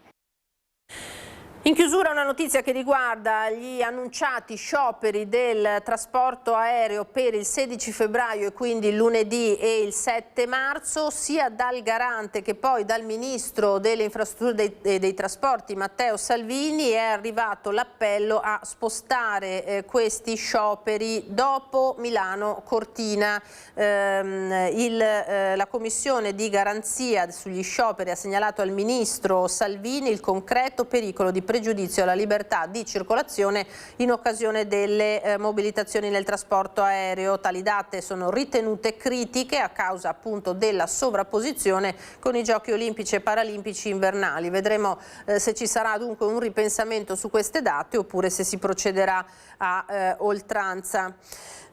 In chiusura una notizia che riguarda gli annunciati scioperi del trasporto aereo per il 16 febbraio e quindi il lunedì e il 7 marzo, sia dal garante che poi dal ministro delle infrastrutture e dei trasporti Matteo Salvini è arrivato l'appello a spostare questi scioperi dopo Milano-Cortina. La commissione di garanzia sugli scioperi ha segnalato al ministro Salvini il concreto pericolo di pregiudizio alla libertà di circolazione in occasione delle mobilitazioni nel trasporto aereo. Tali date sono ritenute critiche a causa appunto della sovrapposizione con i Giochi olimpici e paralimpici invernali. Vedremo se ci sarà dunque un ripensamento su queste date oppure se si procederà a oltranza.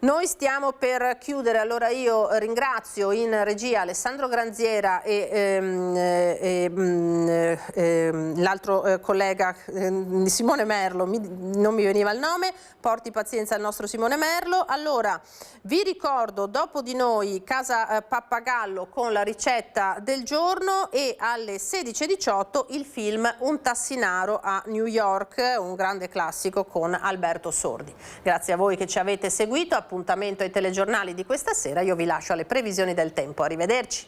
Noi stiamo per chiudere, allora io ringrazio in regia Alessandro Granziera e l'altro collega Simone Merlo, non mi veniva il nome, porti pazienza al nostro Simone Merlo. Allora vi ricordo dopo di noi Casa Pappagallo con la ricetta del giorno e alle 16:18 il film Un tassinaro a New York, un grande classico con Alberto Sordi. Grazie a voi che ci avete seguito, appuntamento ai telegiornali di questa sera, io vi lascio alle previsioni del tempo, arrivederci.